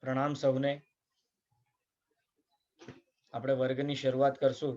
प्रणाम सौने। આપણે વર્ગની શરૂઆત કરશું।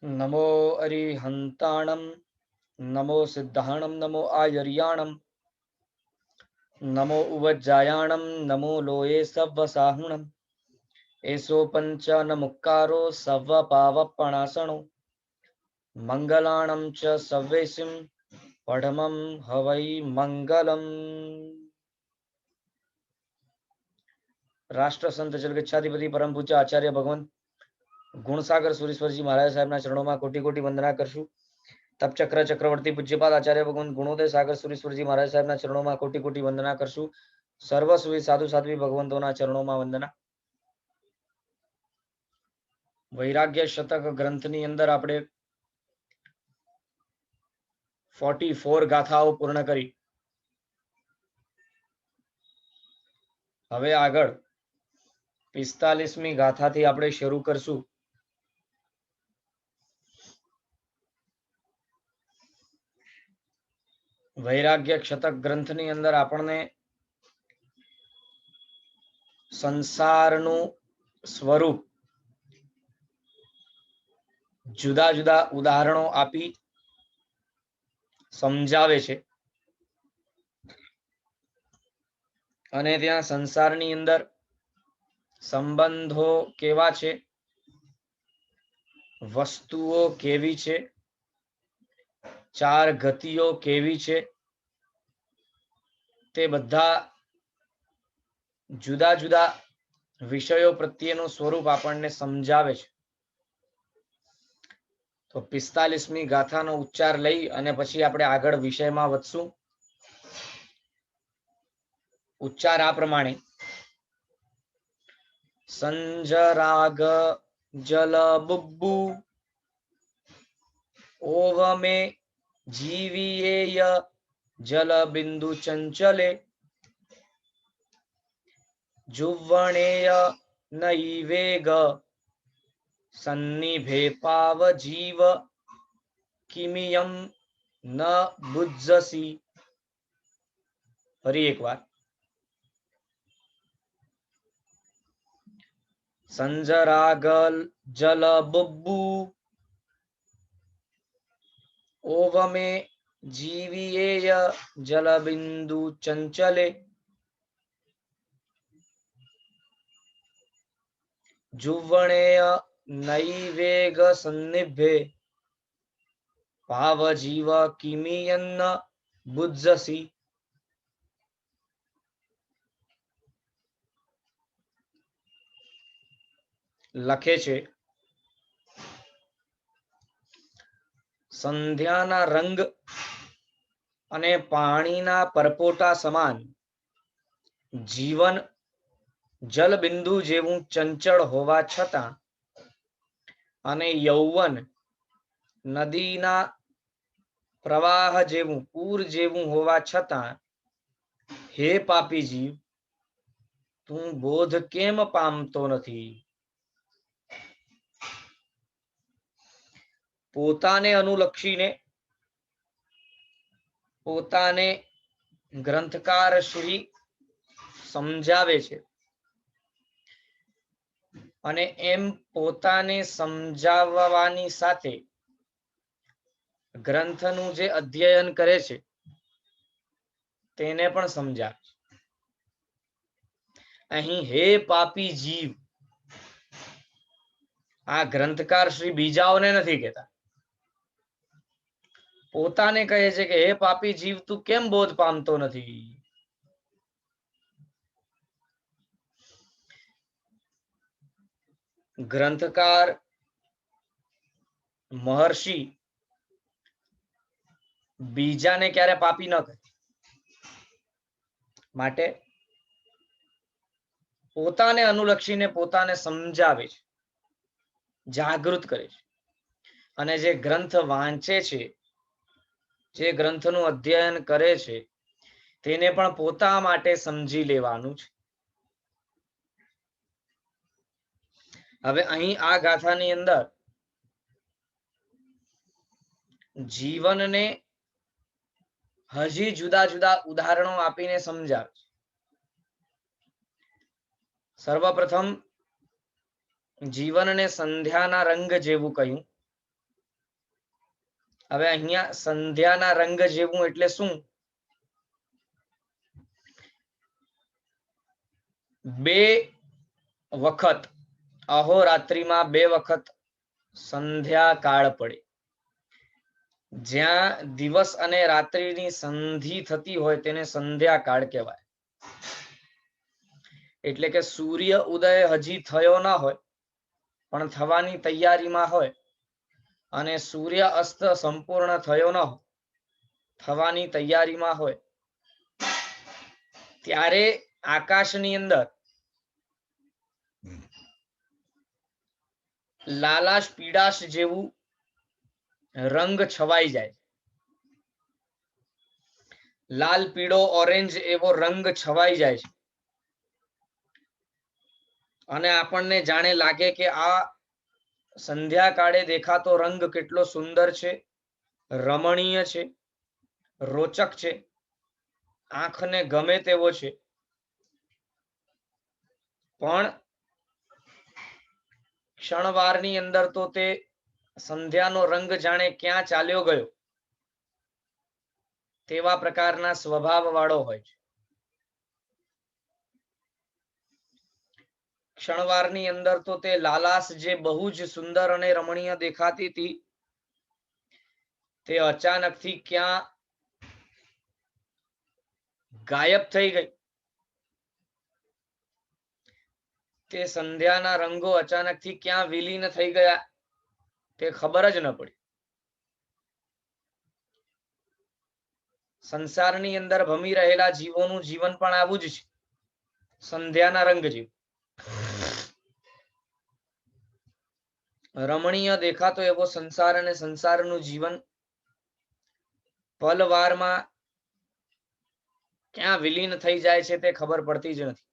नमो अरिहंताणं, नमो सिद्धाणं, नमो आयर्याणं, नमो उवज्जायाणं, नमो लोये सव्वसाहुणं। एसो पंच नमुक्कारो सव्वपावपणासनो, मंगलाणं च सव्वेसिं पठमं हवै मंगलम्। राष्ट्र संत जगच्छाधिपति परम पूज्य आचार्य भगवंत गुणसागर सुरेश्वर जी महाराज साहेब चरणों में कोटि कोटि वंदना करशु। तप चक्र चक्रवर्ती पूज्यपाद आचार्य भगवंत गुणोदय सागर सुरेश्वर जी महाराज साहेब चरणों में कोटि कोटि वंदना करशु। सर्व सुवी साधु साध्वी भगवंतों चरणों में वंदना। वैराग्य शतक ग्रंथनी अंदर आपणे 44 गाथाओं पूर्ण करी। हवे आगळ 45મી गाथाथी आपणे शरू करशु। वैराग्य शतक ग्रंथनी अंदर आपणे संसारનું स्वरूप जुदा जुदा उदाहरणों आपी समझावे छे। अने त्यां संसारनी अंदर संबंधो केवा छे, वस्तुओ केवी छे, चार गतिओ केवी छे, ते बधा जुदा जुदा विषयों प्रत्येનું स्वरूप આપણને समझावे छे। तो 45મી गाथाનો उच्चार लई अने पछी आपणे आगळ विषयमां वधशुं। उच्चार आ प्रमाणे संजराग जल बुब्बु ओवमे जीवियेय जल बिंदु चंचले जुव्वणेय नैवेग सन्निभे पाव जीव किमियम न बुज्जसी। फरी एक बार संजरागल जल बुब्बु ओवमे जीवियेय जल बिंदु चंचले जुव्वणेय नैवेग सन्निभे पाव जीव किमियन्न बुज्जसी। लखे छे संध्याना रंग अने पाणीना परपोटा समान जीवन जल बिंदु जेवुं चंचल होवा छतां अने यौवन नदीना प्रवाह जेवुं पूर जेवुं होवा छतां हे पापी जीव तू बोध केम पामतो नथी। पोताने अनुलक्षीने पोताने ग्रंथकार श्री समझावे छे अने एम पोताने समझाववानी साथे ग्रंथनु जे अध्ययन करे छे तेने पण समझावे छे। अहीं हे पापी जीव आ ग्रंथकार श्री बीजाओने नथी कहेता, पोताने कहे छे कि हे पापी जीव तू केम बोध पामतो नथी। ग्रंथकार महर्षि બીજાને ક્યારે પાપી ન કહે. માટે પોતાને અનુલક્ષીને પોતાને સમજાવે છે, જાગૃત કરે છે. અને જે ગ્રંથ વાંચે છે, જે ગ્રંથનું અધ્યયન કરે છે, તેને પણ પોતા માટે સમજી લેવાનું છે. હવે અહીં આ ગાથાની અંદર જીવનને હજી જુદા જુદા ઉદાહરણો આપીને સમજાવે છે. સર્વપ્રથમ જીવનને સંધ્યાના રંગ જેવું કહ્યું. હવે અહીંયા સંધ્યાના રંગ જેવું એટલે શું? બે વખત અહોરાત્રિમાં બે વખત સંધ્યા કાળ પડે. જ્યાં દિવસ અને રાત્રિની સંધિ થતી હોય તેને સંધ્યા કાળ કહેવાય. એટલે કે સૂર્ય ઉદય હજી થયો ના હોય પણ થવાની તૈયારીમાં હોય, અને સૂર્ય અસ્ત સંપૂર્ણ થયો ન હોય, થવાની તૈયારીમાં હોય, ત્યારે આકાશની અંદર લાલાશ પીડાશ જેવું રંગ છવાઈ જાય. લાલ પીળો ઓરેન્જ એવો રંગ છવાઈ જાય છે. અને આપણને જાણે લાગે કે આ સંધ્યાકાળે દેખાતો રંગ કેટલો સુંદર છે, રમણીય છે, રોચક છે, આંખને ગમે તેવો છે. પણ ક્ષણવારની અંદર તો તે સંધ્યાનો રંગ જાણે ક્યાં ચાલ્યો ગયો તેવા પ્રકારના સ્વભાવ વાળો હોય છે. ક્ષણવારની અંદર તો તે લાલાશ જે બહુ જ સુંદર અને રમણીય દેખાતી હતી, તે અચાનકથી ક્યાં ગાયબ થઈ ગઈ. તે સંધ્યાના રંગો અચાનકથી ક્યાં વિલીન થઈ ગયા તે ખબર જ ન પડી. સંસારની અંદર ભમી રહેલા જીવોનું જીવન પણ આવું જ છે, સંધ્યાના રંગ જેવું. રમણીય દેખાતો એવો સંસાર અને સંસારનું જીવન પલવારમાં ક્યાં વિલીન થઈ જાય છે તે ખબર પડતી જ નથી.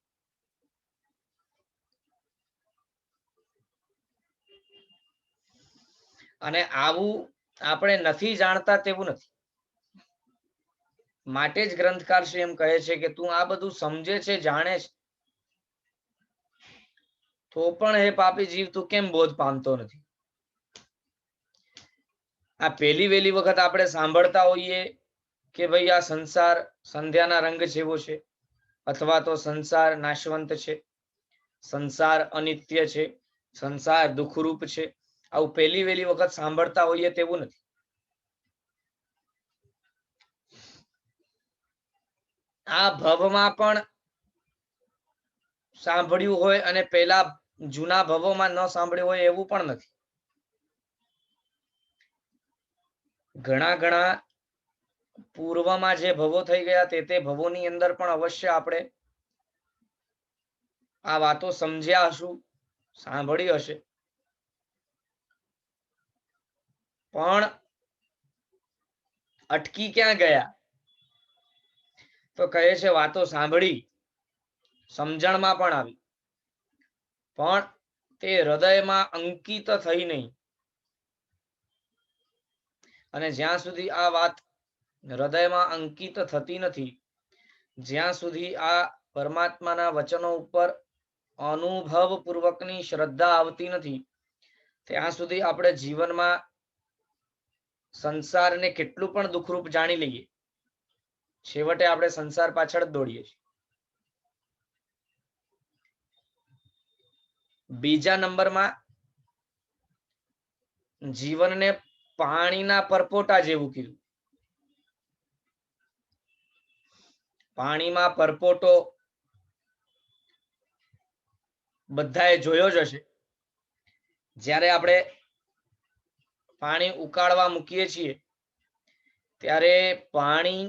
અને આવું આપણે નથી જાણતા તેવું નથી. માટે જ ગ્રંથકાર શ્રી એમ કહે છે કે તું આ બધું સમજે છે, જાણે છે, તો પણ હે પાપી જીવ તું કેમ બોધ પામતો નથી. આ પહેલી વહેલી વખત આપણે સાંભળતા હોઈએ કે ભાઈ આ સંસાર સંધ્યાના રંગ જેવો છે, અથવા તો સંસાર નાશવંત છે, સંસાર અનિત્ય છે, સંસાર દુઃખરૂપ છે. આવું પહેલી વહેલી વખત સાંભળતા હોઈએ તેવું નથી. આ ભવમાં પણ સાંભળ્યું હોય અને પેલા જૂના ભવોમાં ન સાંભળ્યું હોય એવું પણ નથી. ઘણા ઘણા પૂર્વમાં જે ભવો થઈ ગયા તે ભવોની અંદર પણ અવશ્ય આપણે આ વાતો સમજ્યા હશું, સાંભળી હશે. પણ અટકી ક્યાં ગયા? તો કહે છે વાતો સાંભળી, સમજણમાં પણ આવી, પણ તે હૃદયમાં અંકિત થઈ નહીં. અને જ્યાં સુધી આ વાત હૃદયમાં અંકિત થતી નથી, જ્યાં સુધી આ પરમાત્માના વચનો ઉપર અનુભવ પૂર્વકની શ્રદ્ધા આવતી નથી, ત્યાં સુધી આપણે જીવનમાં સંસારને કેટલું પણ દુઃખરૂપ જાણી લઈએ, છેવટે આપણે સંસાર પાછળ જ દોડીએ છીએ. બીજા નંબરમાં જીવનને પાણીના પરપોટા જેવું કીધું. પાણીમાં પરપોટો બધાએ જોયો જ હશે. જ્યારે આપણે પાણી ઉકાળવા મૂકીએ છીએ ત્યારે પાણી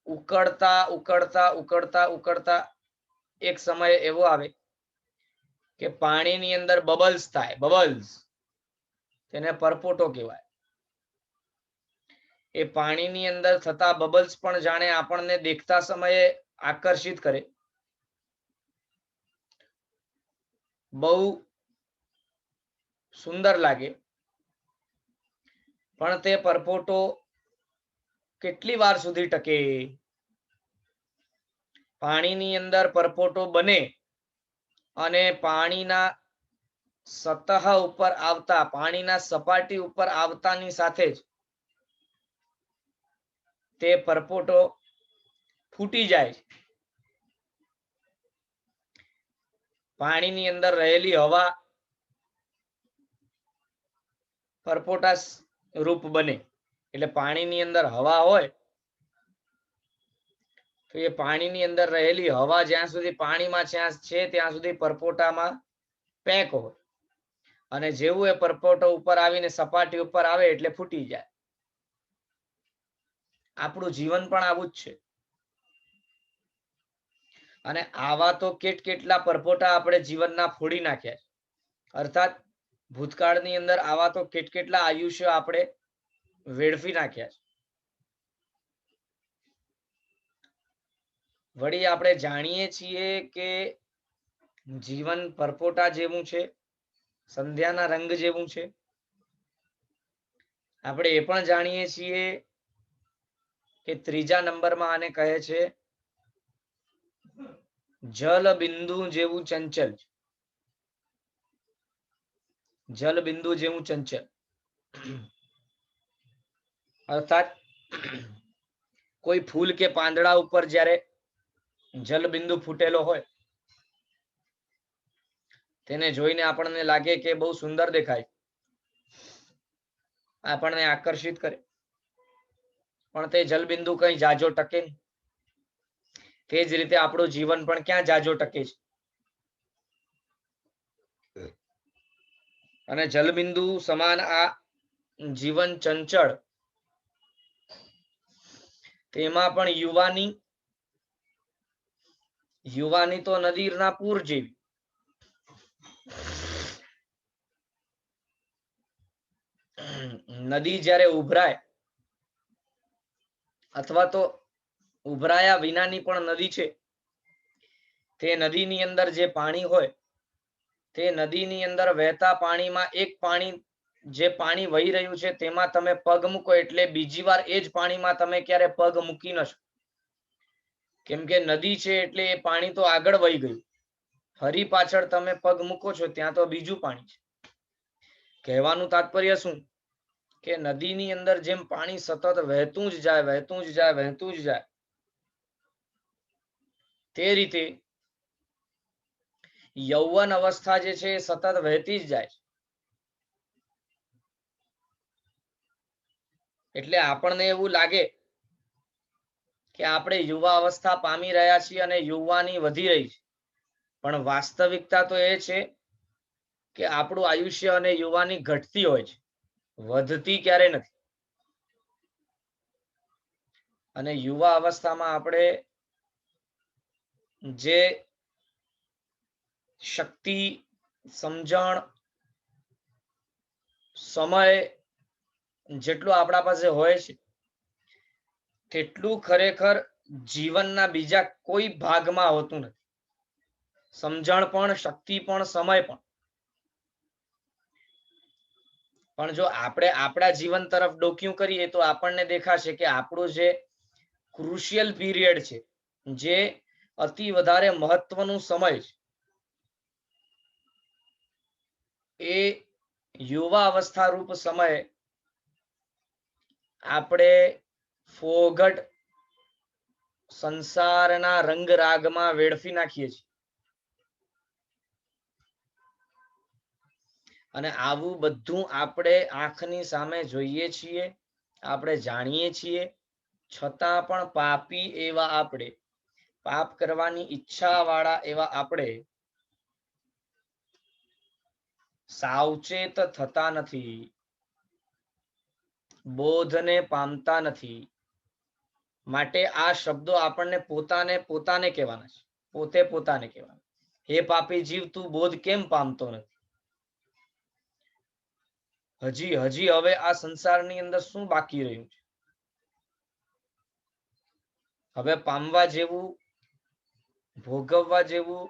ઉકળતા ઉકળતા ઉકળતા ઉકળતા એક સમય એવો આવે કે પાણીની અંદર બબલ્સ થાય, બબલ્સ, તેને પરપોટો કહેવાય. એ પાણીની અંદર થતા બબલ્સ પણ જાણે આપણને દેખતા સમયે આકર્ષિત કરે. બહુ સુંદર લાગે. પણ તે પરપોટો કેટલી વાર સુધી ટકે? પાણીની અંદર પરપોટો બને અને પાણીના સતહ ઉપર આવતા, પાણીના સપાટી ઉપર આવતાની સાથે જ તે પરપોટો ફૂટી જાય. પાણીની અંદર રહેલી હવા પરપોટા રૂપ બને. એટલે પાણીની અંદર હવા હોય તો એ પાણીની અંદર રહેલી હવા જ્યાં સુધી પાણીમાં છે ત્યાં સુધી પરપોટામાં પેક હોય, અને જેવું એ પરપોટો ઉપર આવીને સપાટી ઉપર આવે એટલે ફૂટી જાય. આપણું જીવન પણ આવું જ છે. અને આવા તો કેટલા પરપોટા આપણે જીવનના ફોડી નાખ્યા. અર્થાત ભૂતકાળની અંદર આવા તો કેટલા આયુષ્ય આપણે વેડફી નાખ્યા. વળી આપણે જાણીએ છીએ કે જીવન પરપોટા જેવું છે, સંધ્યાના રંગ જેવું છે. આપણે એ પણ જાણીએ છીએ કે ત્રીજા નંબરમાં આને કહે છે જલ બિંદુ જેવું ચંચલ. જલ બિંદુ જેવું ચંચલ અર્થાત કોઈ ફૂલ કે પાંદડા ઉપર જ્યારે જલ બિંદુ ફૂટેલો હોય તેને જોઈને આપણને લાગે કે બહુ સુંદર દેખાય, આપણને આકર્ષિત કરે. પણ તે જલબિંદુ કઈ જાજો ટકે નહીં. તે જ રીતે આપણું જીવન પણ ક્યાં જાજો ટકે છે. અને જલબિંદુ સમાન આ જીવન ચંચળ, તેમાં પણ યુવાની તો નદીના પૂર જેવી. નદી જ્યારે ઉભરાય અથવા તો ઉભરાયા વિનાની પણ નદી છે, તે નદીની અંદર જે પાણી હોય તે નદીની અંદર વહેતા પાણીમાં એક પાણી જે પાણી વહી રહ્યું છે તેમાં તમે પગ મૂકો એટલે બીજી વાર એ જ પાણીમાં તમે ક્યારે પગ મૂકી ન શકો. કેમ કે નદી છે એટલે એ પાણી તો આગળ વહી ગયું. ફરી પાછળ તમે પગ મૂકો છો ત્યાં તો બીજું પાણી છે. કહેવાનું તાત્પર્ય શું કે નદીની અંદર જેમ પાણી સતત વહેતું જ જાય, વહેતું જ જાય, વહેતું જ જાય, તે રીતે યૌવન અવસ્થા જે છે એ સતત વહેતી જ જાય. એટલે આપણને એવું લાગે કે આપણે યુવા અવસ્થા પામી રહ્યા છીએ અને યુવાની વધી રહી છે. પણ વાસ્તવિકતા તો એ છે કે આપણું આયુષ્ય અને યુવાની ઘટતી હોય છે, વધતી ક્યારે નથી. અને યુવા અવસ્થામાં આપણે જે શક્તિ, સમજણ, સમય જેટલું આપણા પાસે હોય છે તેટલું ખરેખર જીવનના બીજા કોઈ ભાગમાં હોતું નથી. સમજણ પણ, શક્તિ પણ, સમય પણ. પણ જો આપણે આપણા જીવન તરફ ડોકિયું કરીએ તો આપણને દેખાશે કે આપણું જે ક્રુશિયલ પીરિયડ છે, જે અતિ વધારે મહત્વનું સમય છે, એ યુવા અવસ્થા રૂપ સમય આપણે ફોગટ સંસારના રંગરાગમાં વેડફી નાખીએ છીએ. અને આવું બધું આપણે આંખની સામે જોઈએ છીએ, આપણે જાણીએ છીએ, છતાં પણ પાપી એવા આપણે, પાપ કરવાની ઈચ્છા વાળા એવા આપણે સાવચેત થતા નથી. બોધને પામતા નથી. માટે આ શબ્દો આપણને પોતાને પોતાને કહેવાના છે, પોતે પોતાને કહેવાના. હે પાપી જીવ, તું બોધ કેમ પામતો નથી? હજી હવે આ સંસારની અંદર શું બાકી રહ્યું છે? હવે પામવા જેવું, ભોગવવા જેવું,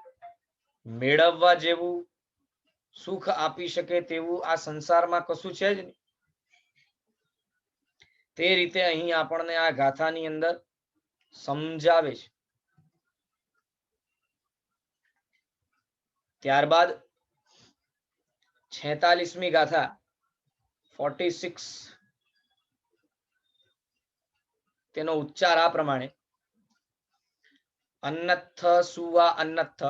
મેળવવા જેવું, સુખ આપી શકે તેવું આ સંસારમાં કશું છે જ નહીં. તે રીતે અહીં આપણને આ ગાથાની અંદર સમજાવે છે. ત્યારબાદ 46મી ગાથા 46, તેનો ઉચ્ચાર આ પ્રમાણે: અન્નત્થ સુવા અન્નત્થ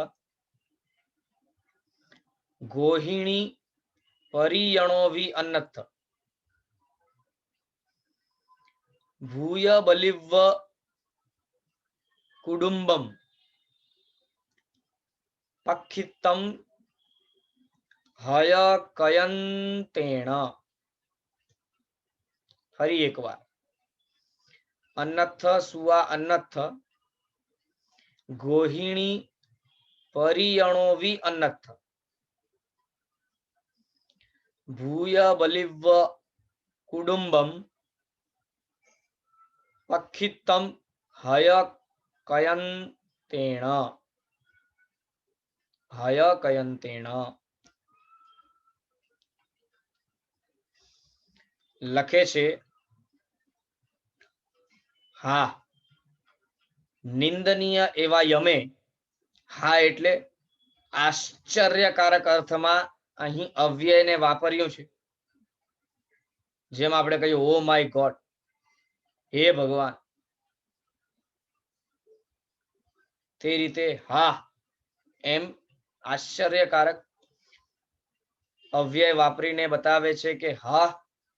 ગોહિણી પરિયણોવી અન્નત્થ ભૂય બલિવ્વ કુડુંબમ પખિત્તમ હય કયંતેણ. ફરી એકવાર: અન્નત્થ સુવા અન્નત્થ ગોહિણી પરિયણોવી અન્નત્થ ભૂય બલિવ્વ કુડુંબમ પખિત્તમ હય કયંતેણ. હય કયંતેણ. લખે છે: હા, નિંદનીય એવા યમે. હા એટલે આશ્ચર્યકારક અર્થમાં અહીં અવ્યયને વાપર્યું છે. જેમ આપણે કહ્યું ઓ માય ગોડ, હે ભગવાન, તે રીતે હા એમ આશ્ચર્યકારક અવ્યય વાપરીને બતાવે છે કે હા,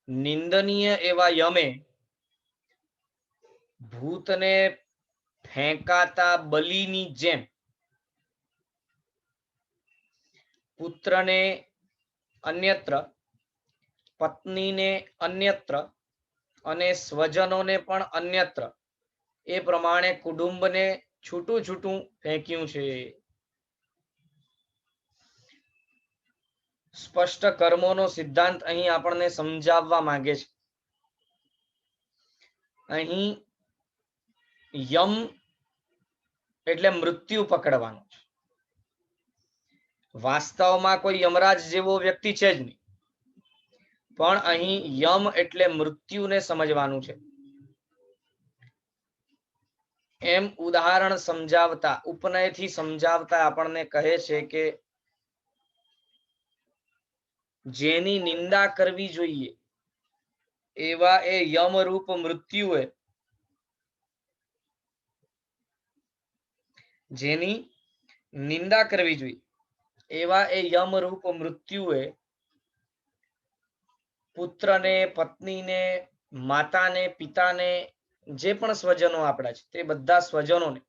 નિંદનીય એવા યમે ભૂતને ફેંકાતા બલીની જેમ પુત્રને અન્યત્ર, પત્નીને અન્યત્ર અને સ્વજનોને પણ અન્યત્ર એ પ્રમાણે કુટુંબને છૂટું છૂટું ફેંક્યું છે. સ્પષ્ટ કર્મોનો સિદ્ધાંત અહીં આપણને સમજાવવા માંગે છે. અહીં યમ એટલે મૃત્યુ પકડવાનું છે. વાસ્તવમાં કોઈ યમરાજ જેવો વ્યક્તિ છે જ નહીં, પણ અહીં યમ એટલે મૃત્યુને સમજવાનું છે. એમ ઉદાહરણ સમજાવતા, ઉપનયથી સમજાવતા આપણને કહે છે કે જેની નિંદા કરવી જોઈએ એવા એ યમરૂપ મૃત્યુએ, જેની નિંદા કરવી જોઈએ એવા એ યમરૂપ મૃત્યુએ પુત્રને, પત્નીને, માતાને, પિતાને, જે પણ સ્વજનો આપણા છે તે બધા સ્વજનોને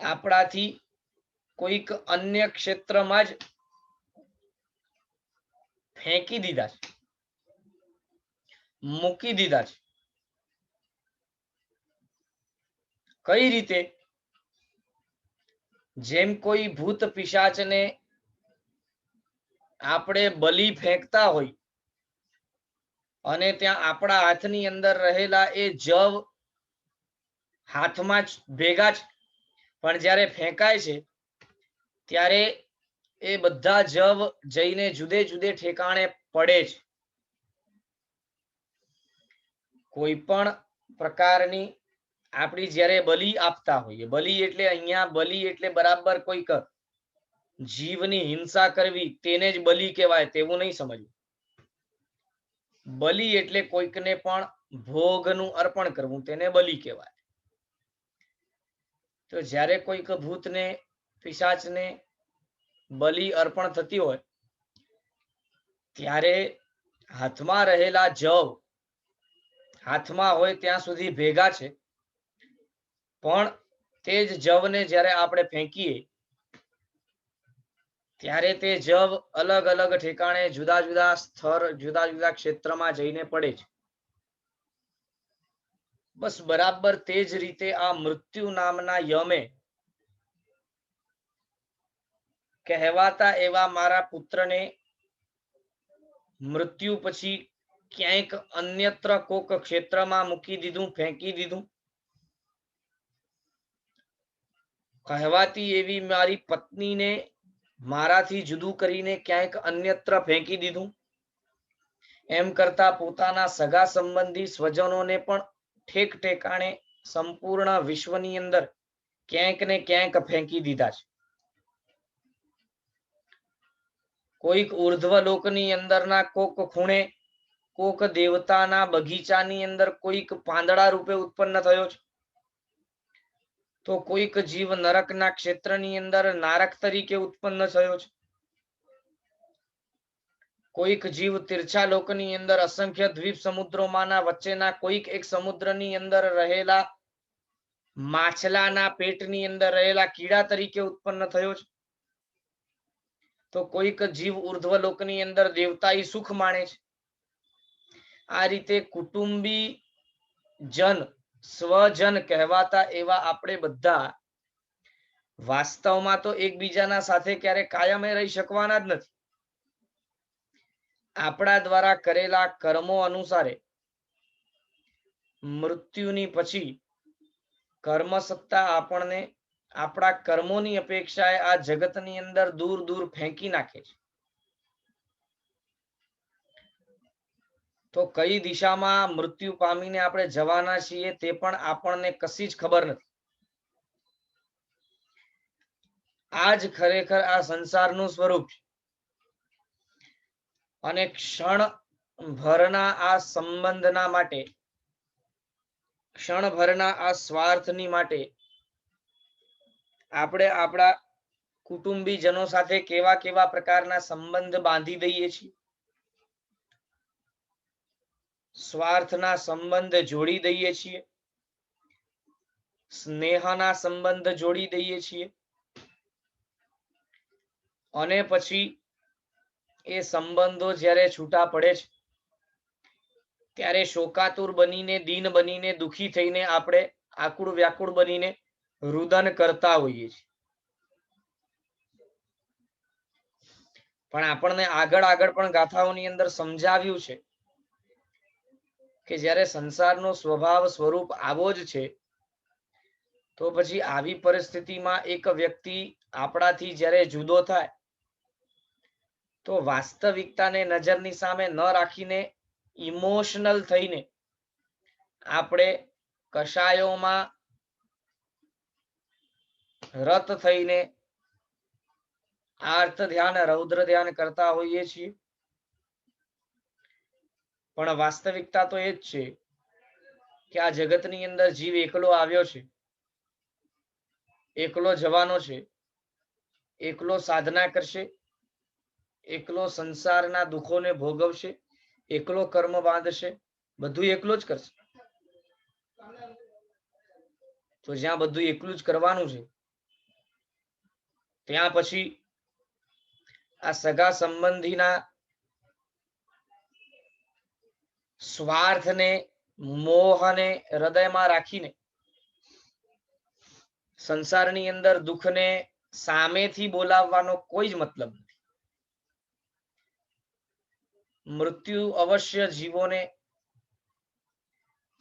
આપણાથી કોઈક અન્ય ક્ષેત્રમાં જ ફેંકી દીધા છે, મૂકી દીધા છે. કઈ રીતે? જેમ કોઈ ભૂત પિશાચને આપણે બલી ફેંકતા હોય અને ત્યાં આપણા હાથની અંદર રહેલા એ જવ હાથમાં જ ભેગા જ, પણ જ્યારે ફેંકાય છે ત્યારે એ બધા જવ જઈને જુદે જુદે ઠેકાણે પડે છે. કોઈ પણ પ્રકારની આપણી જ્યારે બલી આપતા હોઈએ, બલી એટલે અહીંયા બલી એટલે બરાબર કોઈક જીવની હિંસા કરવી તેને જ બલી કહેવાય તેવું નહીં સમજવું. બલી એટલે કોઈકને પણ ભોગનું અર્પણ કરવું, તેને બલી કહેવાય. તો જ્યારે કોઈક ભૂતને, પિશાચને બલી અર્પણ થતી હોય ત્યારે હાથમાં રહેલા જવ હાથમાં હોય ત્યાં સુધી ભેગા છે, પણ તે જ જવને જ્યારે આપણે ફેંકીએ ત્યારે તે જવ અલગ અલગ ઠેકાણે જુદા જુદા સ્થળ જુદા જુદા ક્ષેત્રમાં જઈને પડે છે. બસ બરાબર તે જ રીતે આ મૃત્યુ નામના યમે કહેવાતા એવા મારા પુત્રને મૃત્યુ પછી ક્યાંક અન્યત્ર કોક ક્ષેત્રમાં મૂકી દીધું, ફેંકી દીધું. કહેવાતી એવી મારી પત્નીને મારાથી જુદું કરીને ક્યાંક અન્યત્ર ફેંકી દીધું. એમ કરતા પોતાના સગા સંબંધી સ્વજનોને પણ ઠેક ઠેકાણે સંપૂર્ણ વિશ્વની અંદર ક્યાંક ને ક્યાંક ફેંકી દીધા છે. કોઈક ઉર્ધ્વ લોકની અંદરના કોક ખૂણે કોક દેવતાના બગીચાની અંદર કોઈક પાંદડા રૂપે ઉત્પન્ન થયો છે, તો કોઈક જીવ નરકના ક્ષેત્રની અંદર નારક તરીકે ઉત્પન્ન થયો છે. કોઈક જીવ તીર્છા લોકની અંદર અસંખ્ય દ્વીપ સમુદ્રોમાંના વચ્ચેના કોઈક એક સમુદ્રની અંદર રહેલા માછલાના પેટની અંદર રહેલા કીડા તરીકે ઉત્પન્ન થયો છે. તો કોઈક જીવ ઉર્ધ્વ લોકની અંદર દેવતાઈ સુખ માણે છે. આ રીતે કુટુંબી જન સ્વજન કહેવાતા એવા આપણે બધા વાસ્તવમાં તો એકબીજાના સાથે ક્યારે કાયમે રહી શકવાના જ નથી. આપણા દ્વારા કરેલા કર્મો અનુસારે મૃત્યુની પછી કર્મ સત્તા આપણને આપણા કર્મોની અપેક્ષાએ આ જગતની અંદર દૂર દૂર ફેંકી નાખે છે. તો કઈ દિશામાં મૃત્યુ પામીને આપણે જવાના છીએ તે પણ આપણને કશી જ ખબર નથી. આ જ ખરેખર આ સંસારનું સ્વરૂપ છે. અને ક્ષણ ભરના આ સંબંધના માટે, ક્ષણભરના આ સ્વાર્થની માટે આપણે આપણા કુટુંબીજનો સાથે કેવા કેવા પ્રકારના સંબંધ બાંધી દઈએ છીએ, સ્વાર્થના સંબંધ જોડી દઈએ છીએ, સ્નેહના સંબંધ જોડી દઈએ છીએ, અને પછી એ સંબંધો જ્યારે છૂટા પડે છે ત્યારે શોકાતુર બનીને, દીન બનીને, દુખી થઈને આપણે આકુળ વ્યાકુળ બનીને રુદન કરતા હોઈએ છીએ. પણ આપણને આગળ આગળ પણ ગાથાઓની અંદર સમજાવ્યું છે કે જ્યારે સંસારનો સ્વભાવ સ્વરૂપ આવો જ છે, તો પછી આવી પરિસ્થિતિમાં એક વ્યક્તિ આપણાથી જ્યારે જુદો થાય તો વાસ્તવિકતાને નજરની સામે ન રાખીને ઇમોશનલ થઈને આપણે કશાયોમાં રત થઈને આર્ત ધ્યાન, રૌદ્ર ધ્યાન કરતા હોઈએ છીએ. પણ વાસ્તવિકતા તો એ જ છે કે આ જગતની અંદર જીવ એકલો આવ્યો છે, એકલો જવાનો છે, એકલો સાધના કરશે, એકલો સંસારના દુઃખોને ભોગવશે, એકલો કર્મ બાંધશે, બધું એકલો જ કરશે. તો જ્યાં બધું એકલું જ કરવાનું છે ત્યાં પછી આ સગા સંબંધીના સ્વાર્થને, મોહને હૃદયમાં રાખીને સંસારની અંદર દુઃખને સામેથી બોલાવવાનો કોઈ જ મતલબ નથી. મૃત્યુ અવશ્ય જીવોને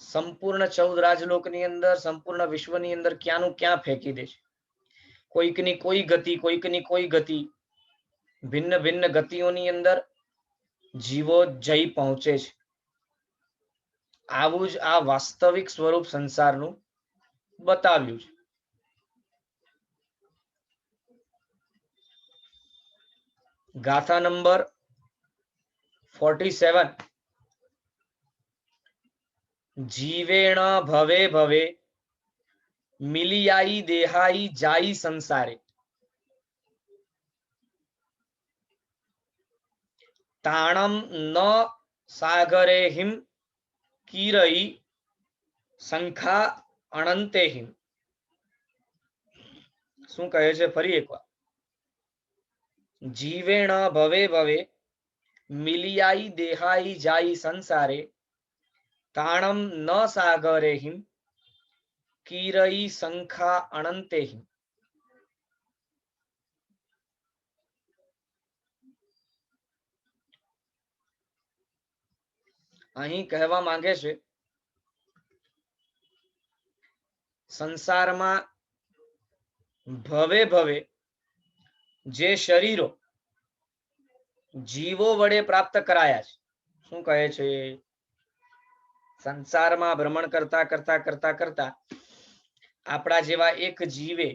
સંપૂર્ણ 14 રાજલોકની અંદર, સંપૂર્ણ વિશ્વની અંદર ક્યાંનું ક્યાં ફેંકી દે છે. કોઈકની કોઈ ગતિ, કોઈકની કોઈ ગતિ, ભિન્ન ભિન્ન ગતિઓની અંદર જીવો જઈ પહોંચે છે. આવું જ આ વાસ્તવિક સ્વરૂપ સંસારનું બતાવ્યું છે. ગાથા નંબર 47. જીવેણ ભવે ભવે મિલિયાઈ દેહાઈ જાઈ સંસારે, તાણમ ન સાગરે હિમ કીરઈ સંખા અનંતે હિમ. શું કહે છે ફરી એકવાર? જીવેણ ભવે ભવે મિલિયાઈ દેહાઈ જાઈ સંસારે તાણમ ન સાગરે હિમ કીરઈ સંખા અનંતે હિમ. અહીં કહેવા માંગે છે સંસારમાં ભવે ભવે જે શરીરો જીવો વડે પ્રાપ્ત કરાયા છે. શું કહે છે? સંસારમાં ભ્રમણ કરતા કરતા કરતા કરતા આપણા જેવા એક જીવે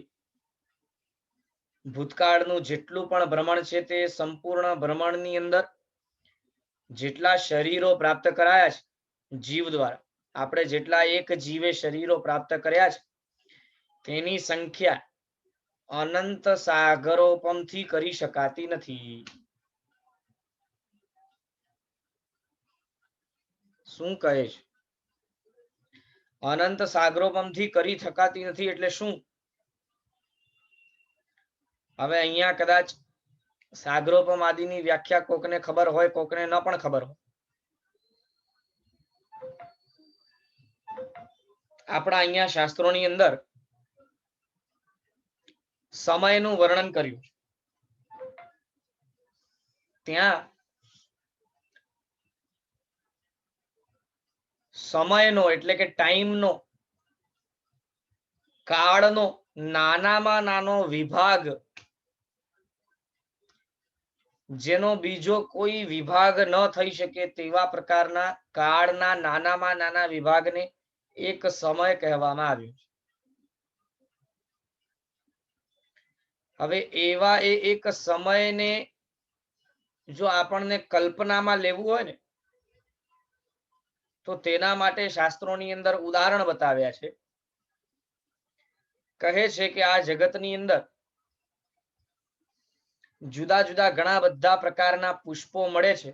ભૂતકાળનું જેટલું પણ ભ્રમણ છે તે સંપૂર્ણ ભ્રમણની અંદર જેટલા શરીરો પ્રાપ્ત કરાયા છે જીવ દ્વારા, આપણે જેટલા એક જીવે શરીરો પ્રાપ્ત કર્યા છે તેની સંખ્યા અનંત સાગરોપમથી કરી શકાતી નથી. શું કહે છે? અનંત સાગરોપમથી કરી શકાતી નથી એટલે શું? હવે અહીંયા કદાચ સાગરોપમ આદિની વ્યાખ્યા કોકને ખબર હોય, કોકને ન પણ ખબર હોય. આપણા અહીંયા શાસ્ત્રોની અંદર સમયનું વર્ણન કર્યું. ત્યાં સમયનો એટલે કે ટાઈમનો, કાળનો નાનામાં નાનો વિભાગ જેનો બીજો કોઈ વિભાગ ન થઈ શકે તેવા પ્રકારના કાળના નાનામાં નાના વિભાગને એક સમય કહેવામાં આવ્યો છે. હવે એવા એક સમયને જો આપણને કલ્પનામાં લેવું હોય ને તો તેના માટે શાસ્ત્રોની અંદર ઉદાહરણ બતાવ્યા છે. કહે છે કે આ જગતની અંદર જુદા જુદા ઘણા બધા પ્રકારના પુષ્પો મળે છે.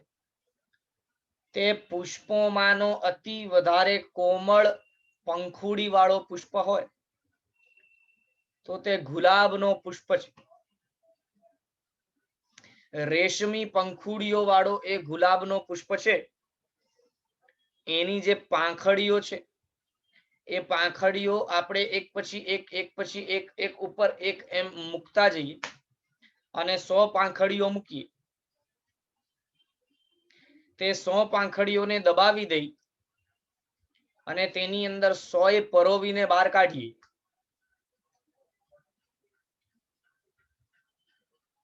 તે પુષ્પોમાંનો અતિ વધારે કોમળ પંખુડી વાળો પુષ્પ હોય તો તે ગુલાબનો પુષ્પ છે. રેશમી પંખુડીઓ વાળો એ ગુલાબનો પુષ્પ છે. એની જે પાંખડીઓ છે એ પાંખડીઓ આપણે એક પછી એક ઉપર એક એમ મૂકતા જઈએ અને 100 પાંખડીઓ મૂકીએ. તે 100 પાંખડીઓને દબાવી દઈ અને તેની અંદર 100 પરોવીને બહાર કાઢીએ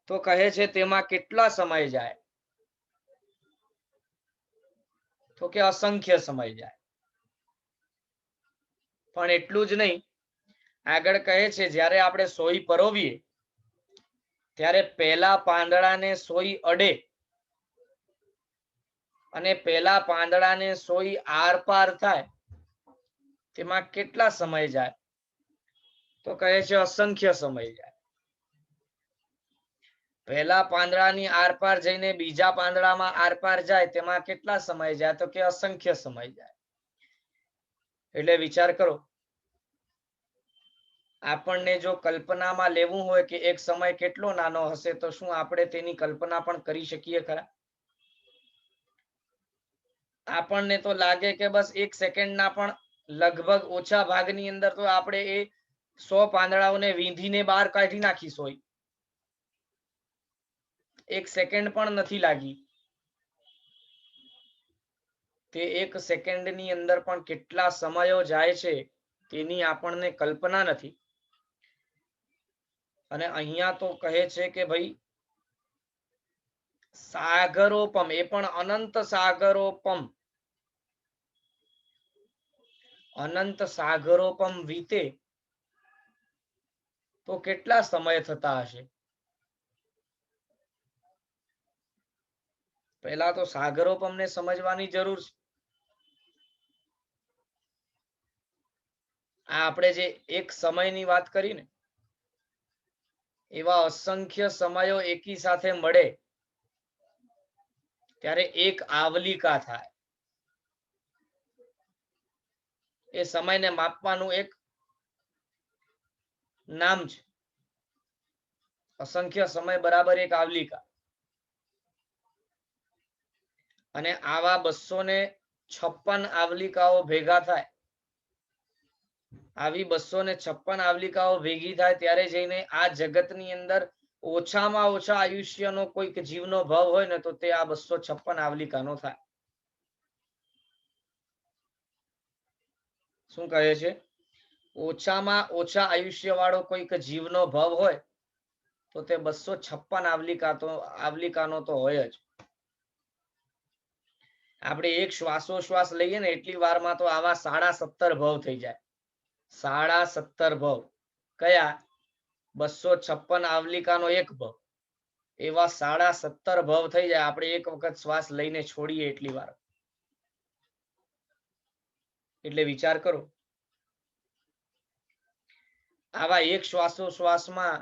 તો કહે છે તેમાં કેટલા સમય જાય? તો કે અસંખ્ય સમય જાય. પણ એટલું જ નહીં, આગળ કહે છે જ્યારે આપણે 100 પરોવીએ ત્યારે પહેલા પાંદડાને 100 અડે અને પહેલા પાંદડાને 100 આર પાર થાય તેમાં કેટલા સમય જાય? તો કહે છે અસંખ્ય સમય જાય. પહેલા પાંદડાની આરપાર જઈને બીજા પાંદડામાં આરપાર જાય તેમાં કેટલા સમય જાય? તો કે અસંખ્ય સમય જાય. એટલે વિચાર કરો, આપણને જો કલ્પનામાં લેવું હોય કે એક સમય કેટલો નાનો હશે તો શું આપણે તેની કલ્પના પણ કરી શકીએ ખરા? આપણને તો લાગે કે બસ એક સેકન્ડના પણ લગભગ ઓછા ભાગની અંદર તો આપણે એ 100 પાંદડાઓને વીંધીને બહાર કાઢી નાખીશું. એક સેકન્ડ પણ નથી લાગી. તે એક સેકન્ડની અંદર પણ કેટલા સમયો જાય છે તેની આપણને કલ્પના નથી. અને અહીંયા તો કહે છે કે ભાઈ સાગરોપમ, એ પણ અનંત સાગરોપમ, અનંત સાગરોપમ વીતે તો કેટલા સમય થતા હશે? પહેલા તો સાગરોપમને સમજવાની જરૂર છે. આ આપણે જે એક સમયની વાત કરી ને, એવા અસંખ્ય સમયો એકી સાથે મળે ત્યારે એક આવલિકા થાય. એ સમયને માપવાનું એક નામ છે. असंख्य समय बराबर एक आवलिका અને આવા 256 આવલિકાઓ ભેગા થાય આવી 256 આવલિકાઓ ભેગી થાય ત્યારે જઈને આ જગતની અંદર ઓછામાં ઓછા આયુષ્યનો કોઈક જીવનો ભાવ હોય ને તો તે આ 256 આવલિકાનો થાય. શું કહે છે? ઓછામાં ઓછા આયુષ્ય વાળો કોઈક જીવનો ભાવ હોય તો તે 256 આવલિકાનો તો હોય જ. આપણે એક શ્વાસોશ્વાસ લઈએ ને એટલી વારમાં તો આવા 17.5 ભાવ થઈ જાય. 17.5 ભાવ. કયા? 256 આવલિકાનો એક ભાવ. એવા 17.5 ભાવ થઈ જાય. આપણે એક વખત શ્વાસ લઈને છોડીએ એટલી વાર. એટલે વિચાર કરો, આવા એક શ્વાસોશ્વાસમાં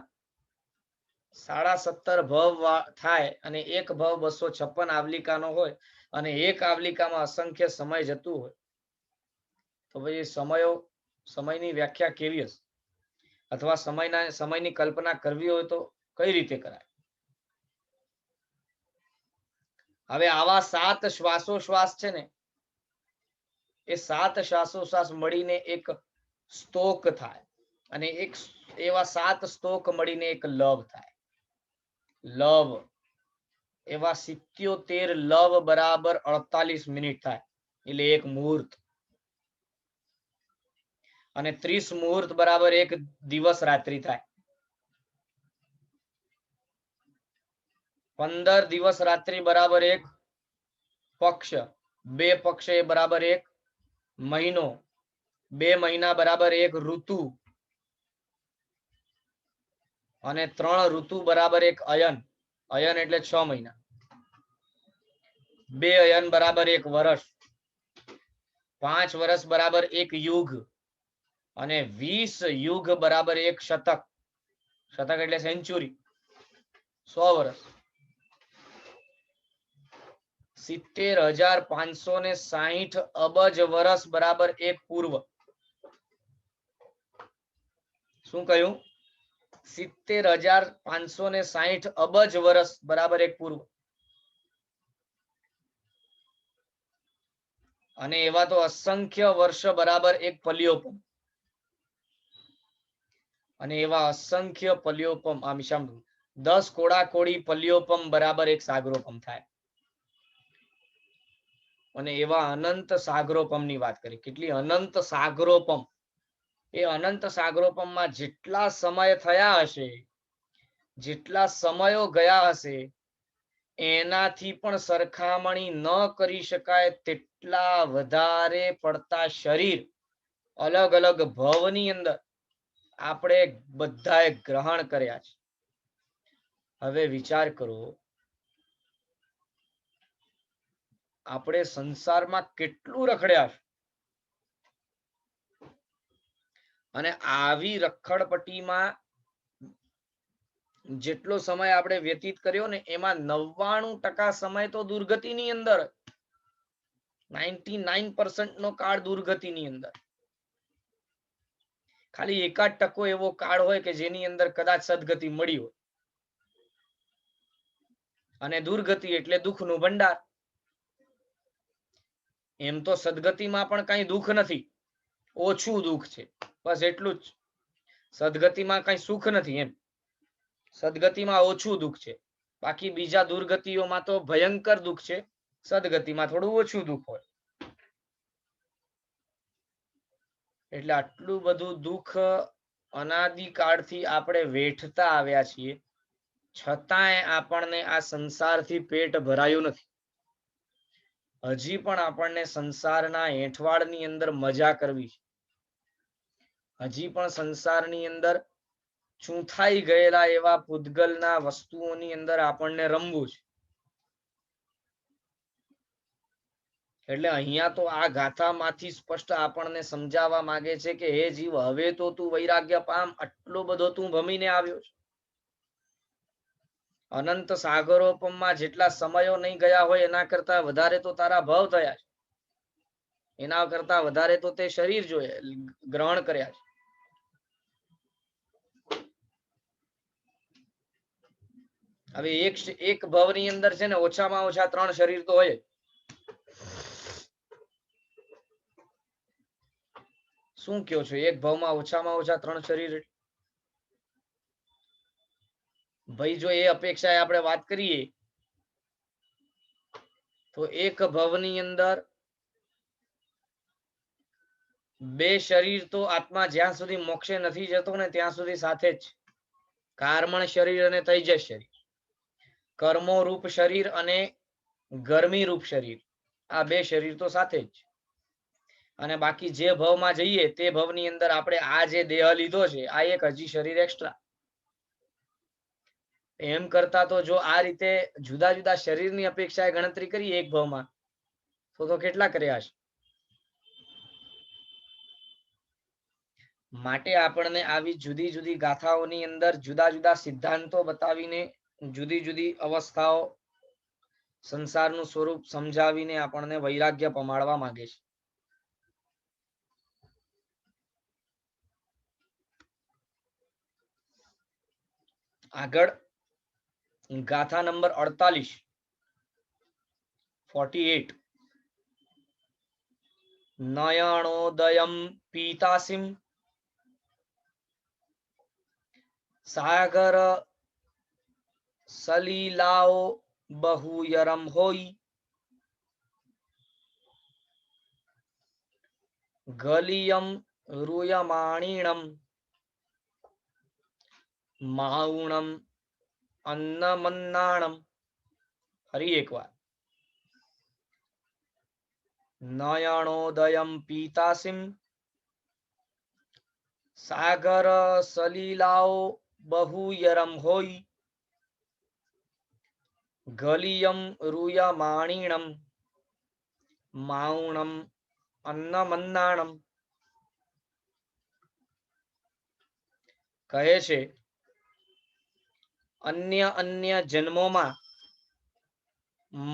17.5 ભાવ થાય અને એક ભાવ 256 આવલિકાનો હોય અને એક આવલિકામાં અસંખ્ય સમય જતું હોય તો પછી સમયની વ્યાખ્યા કેવી હશે? અથવા સમયની કલ્પના કરવી હોય તો કઈ રીતે કરાય? હવે આવા 7 શ્વાસોશ્વાસ છે ને, એ 7 શ્વાસોશ્વાસ મળીને એક સ્તોક થાય અને એવા 7 સ્તોક મળીને એક લવ થાય. લવ એવા 77 લવ બરાબર 48 મિનિટ થાય એટલે એક મુહૂર્ત. અને 30 મુહૂર્ત બરાબર એક દિવસ રાત્રિ થાય. 15 દિવસ રાત્રિ બરાબર એક પક્ષ. 2 પક્ષ એ બરાબર એક મહિનો. 2 મહિના બરાબર એક ઋતુ. અને 3 ઋતુ બરાબર એક અયન. અયન એટલે 6 મહિના. 2 અયન બરાબર એક વર્ષ. 5 વર્ષ બરાબર એક યુગ. અને 20 યુગ બરાબર એક શતક. શતક એટલે સેન્ચુરી. 100 વર્ષ. 70,560 અબજ વર્ષ બરાબર એક પૂર્વ. શું કહ્યું? 70,560 અબજ વર્ષ બરાબર એક પૂર્વ. અને એવા તો અસંખ્ય વર્ષ બરાબર એક પલ્યોપમ. અને એવા અસંખ્ય પલ્યોપમ 10 કોડાકોડી પલ્યોપમ બરાબર એક સાગરોપમ થાય. અને એવા અનંત સાગરોપમની વાત કરી. કેટલી અનંત સાગરોપમ. એ અનંત સાગરોપમમાં જેટલા સમય થયા હશે, જેટલા સમયો ગયા હશે, એનાથી પણ સરખામણી ન કરી શકાય તેટલા વધારે પડતા શરીર અલગ અલગ ભવની અંદર આપણે બધાએ ગ્રહણ કર્યા છે. હવે વિચાર કરો, આપણે સંસારમાં કેટલું રખડ્યા છે અને આવી રખડપટ્ટીમાં જેટલો સમય આપણે વ્યતીત કર્યો ને એમાં 99% સમય તો દુર્ગતિની અંદર. 99% નો કાળ દુર્ગતિની અંદર. ખાલી 1% એવો કાળ હોય કે જેની અંદર કદાચ સદગતિ મળી હોય. અને દુર્ગતિ એટલે દુઃખનું ભંડાર. એમ તો સદગતિમાં પણ કઈ દુઃખ નથી, ઓછું દુઃખ છે, બસ એટલું જ. સદગતિમાં કઈ સુખ નથી એમ. સદગતિમાં ઓછું દુઃખ છે. બાકી બીજા દુર્ગતિઓમાં તો ભયંકર દુઃખ છે. સદગતિમાં થોડું ઓછું દુઃખ હોય. એટલે આટલું બધું દુઃખ અનાદિકાળથી આપણે વેઠતા આવ્યા છીએ, છતાંય આપણને આ સંસારથી પેટ ભરાયું નથી. હજી પણ આપણને સંસારના હેઠવાડની અંદર મજા કરવી છે. હજી પણ સંસારની અંદર ચૂંથાઈ ગયેલા એવા પૂતગલના વસ્તુઓની અંદર આપણને રમવું છે. એટલે અહીંયા તો આ ગાથામાંથી સ્પષ્ટ આપણને સમજાવવા માંગે છે કે હે જીવ, હવે તો તું વૈરાગ્ય પામ. આટલો બધો તું ભમીને આવ્યો છે. અનંત સાગરોપમમાં જેટલા સમયો નહીં ગયા હોય એના કરતા વધારે તો તારા ભાવ થયા છે. એના કરતા વધારે તો તે શરીર જોઈએ ગ્રહણ કર્યા છે. હવે એક ભવની અંદર છે ને ઓછામાં ઓછા 3 શરીર તો હોય. શું કયો છો? એક ભવમાં ઓછામાં ઓછા 3 શરીર. ભાઈ જો એ અપેક્ષાએ આપણે વાત કરીએ તો એક ભવની અંદર 2 શરીર તો આત્મા જ્યાં સુધી મોક્ષે નથી જતો ને ત્યાં સુધી સાથે જ. કર્મણ શરીર અને તૈજસ શરીર. કર્મો રૂપ શરીર અને ગરમી રૂપ શરીર, આ 2 શરીર તો સાથે જ. અને બાકી જે ભવમાં જઈએ તે ભવની અંદર આપણે આ જે દેહ લીધો છે આ એક હજી શરીર એક્સ્ટ્રા. એમ કરતા તો જો આ રીતે જુદા જુદા શરીરની અપેક્ષાએ ગણતરી કરીએ એક ભવમાં તો કેટલા કર્યા હશે. માટે આપણને આવી જુદી જુદી ગાથાઓની અંદર જુદા જુદા સિદ્ધાંતો બતાવીને જુદી જુદી અવસ્થાઓ સંસારનું સ્વરૂપ સમજાવીને આપણને વૈરાગ્ય પમાડવા માંગે છે. આગળ ગાથા નંબર 48 48. નયણોદયમ પીતાસિમ સાગર સલીલાઓ બહુયરમ હોઈ ગલિયમ રૂયમાણીણમ માઉણમ અન્નમન્નાણમ. ફરી એકવાર. નયણોદયમ પીતાસિમ સાગર સલીલાઓ બહુયરમ હોઈ ગલિયમ રૂયમાણીણમ માઉણમ અન્નમન્નાણમ. કહે છે અન્ય અન્ય જન્મોમાં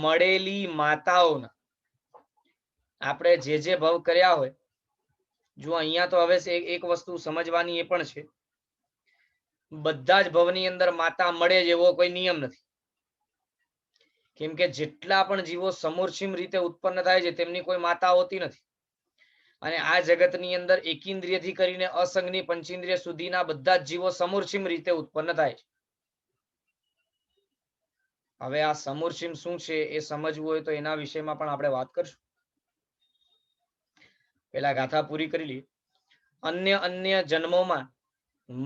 મળેલી માતાઓના આપણે જે ભવ કર્યા હોય. જો અહીંયા તો હવે એક વસ્તુ સમજવાની એ પણ છે બધા જ ભવની અંદર માતા મળે જ એવો કોઈ નિયમ નથી. કેમ કે જેટલા પણ જીવો સમૂર્છિમ રીતે ઉત્પન્ન થાય છે તેમની કોઈ માતા હોતી નથી. અને આ જગતની અંદર એકેન્દ્રિયથી કરીને અસંગની પંચેન્દ્રિય સુધીના બધા જ જીવો સમૂર્છિમ રીતે ઉત્પન્ન થાય છે. હવે આ સમૂર્છિમ શું છે એ સમજવું હોય તો એના વિષયમાં પણ આપણે વાત કરશું. પેલા ગાથા પૂરી કરી લઈએ. અન્ય અન્ય જન્મોમાં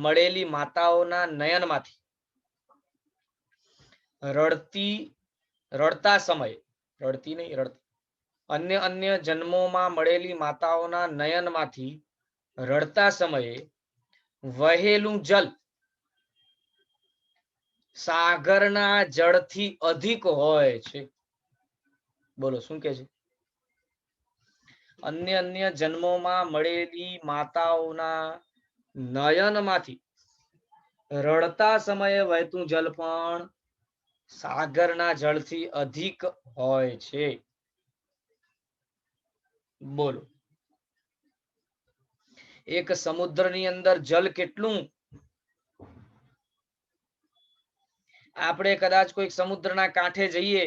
મળેલી માતાઓના નયનમાંથી રડતા સમયે રડતી નહીં રડતી અન્ય અન્ય જન્મોમાં મળેલી માતાઓના નયનમાંથી રડતા સમયે વહેલું જલ સાગરના જળથી અધિક હોય છે. બોલો શું કે છે? અન્ય અન્ય જન્મોમાં મળેલી માતાઓના નયનમાંથી રડતા સમયે વહેતું જલ પણ સાગરના જળથી અધિક હોય છે. બોલો એક સમુદ્રની અંદર જલ કેટલું? આપણે કદાચ કોઈ સમુદ્રના કાંઠે જઈએ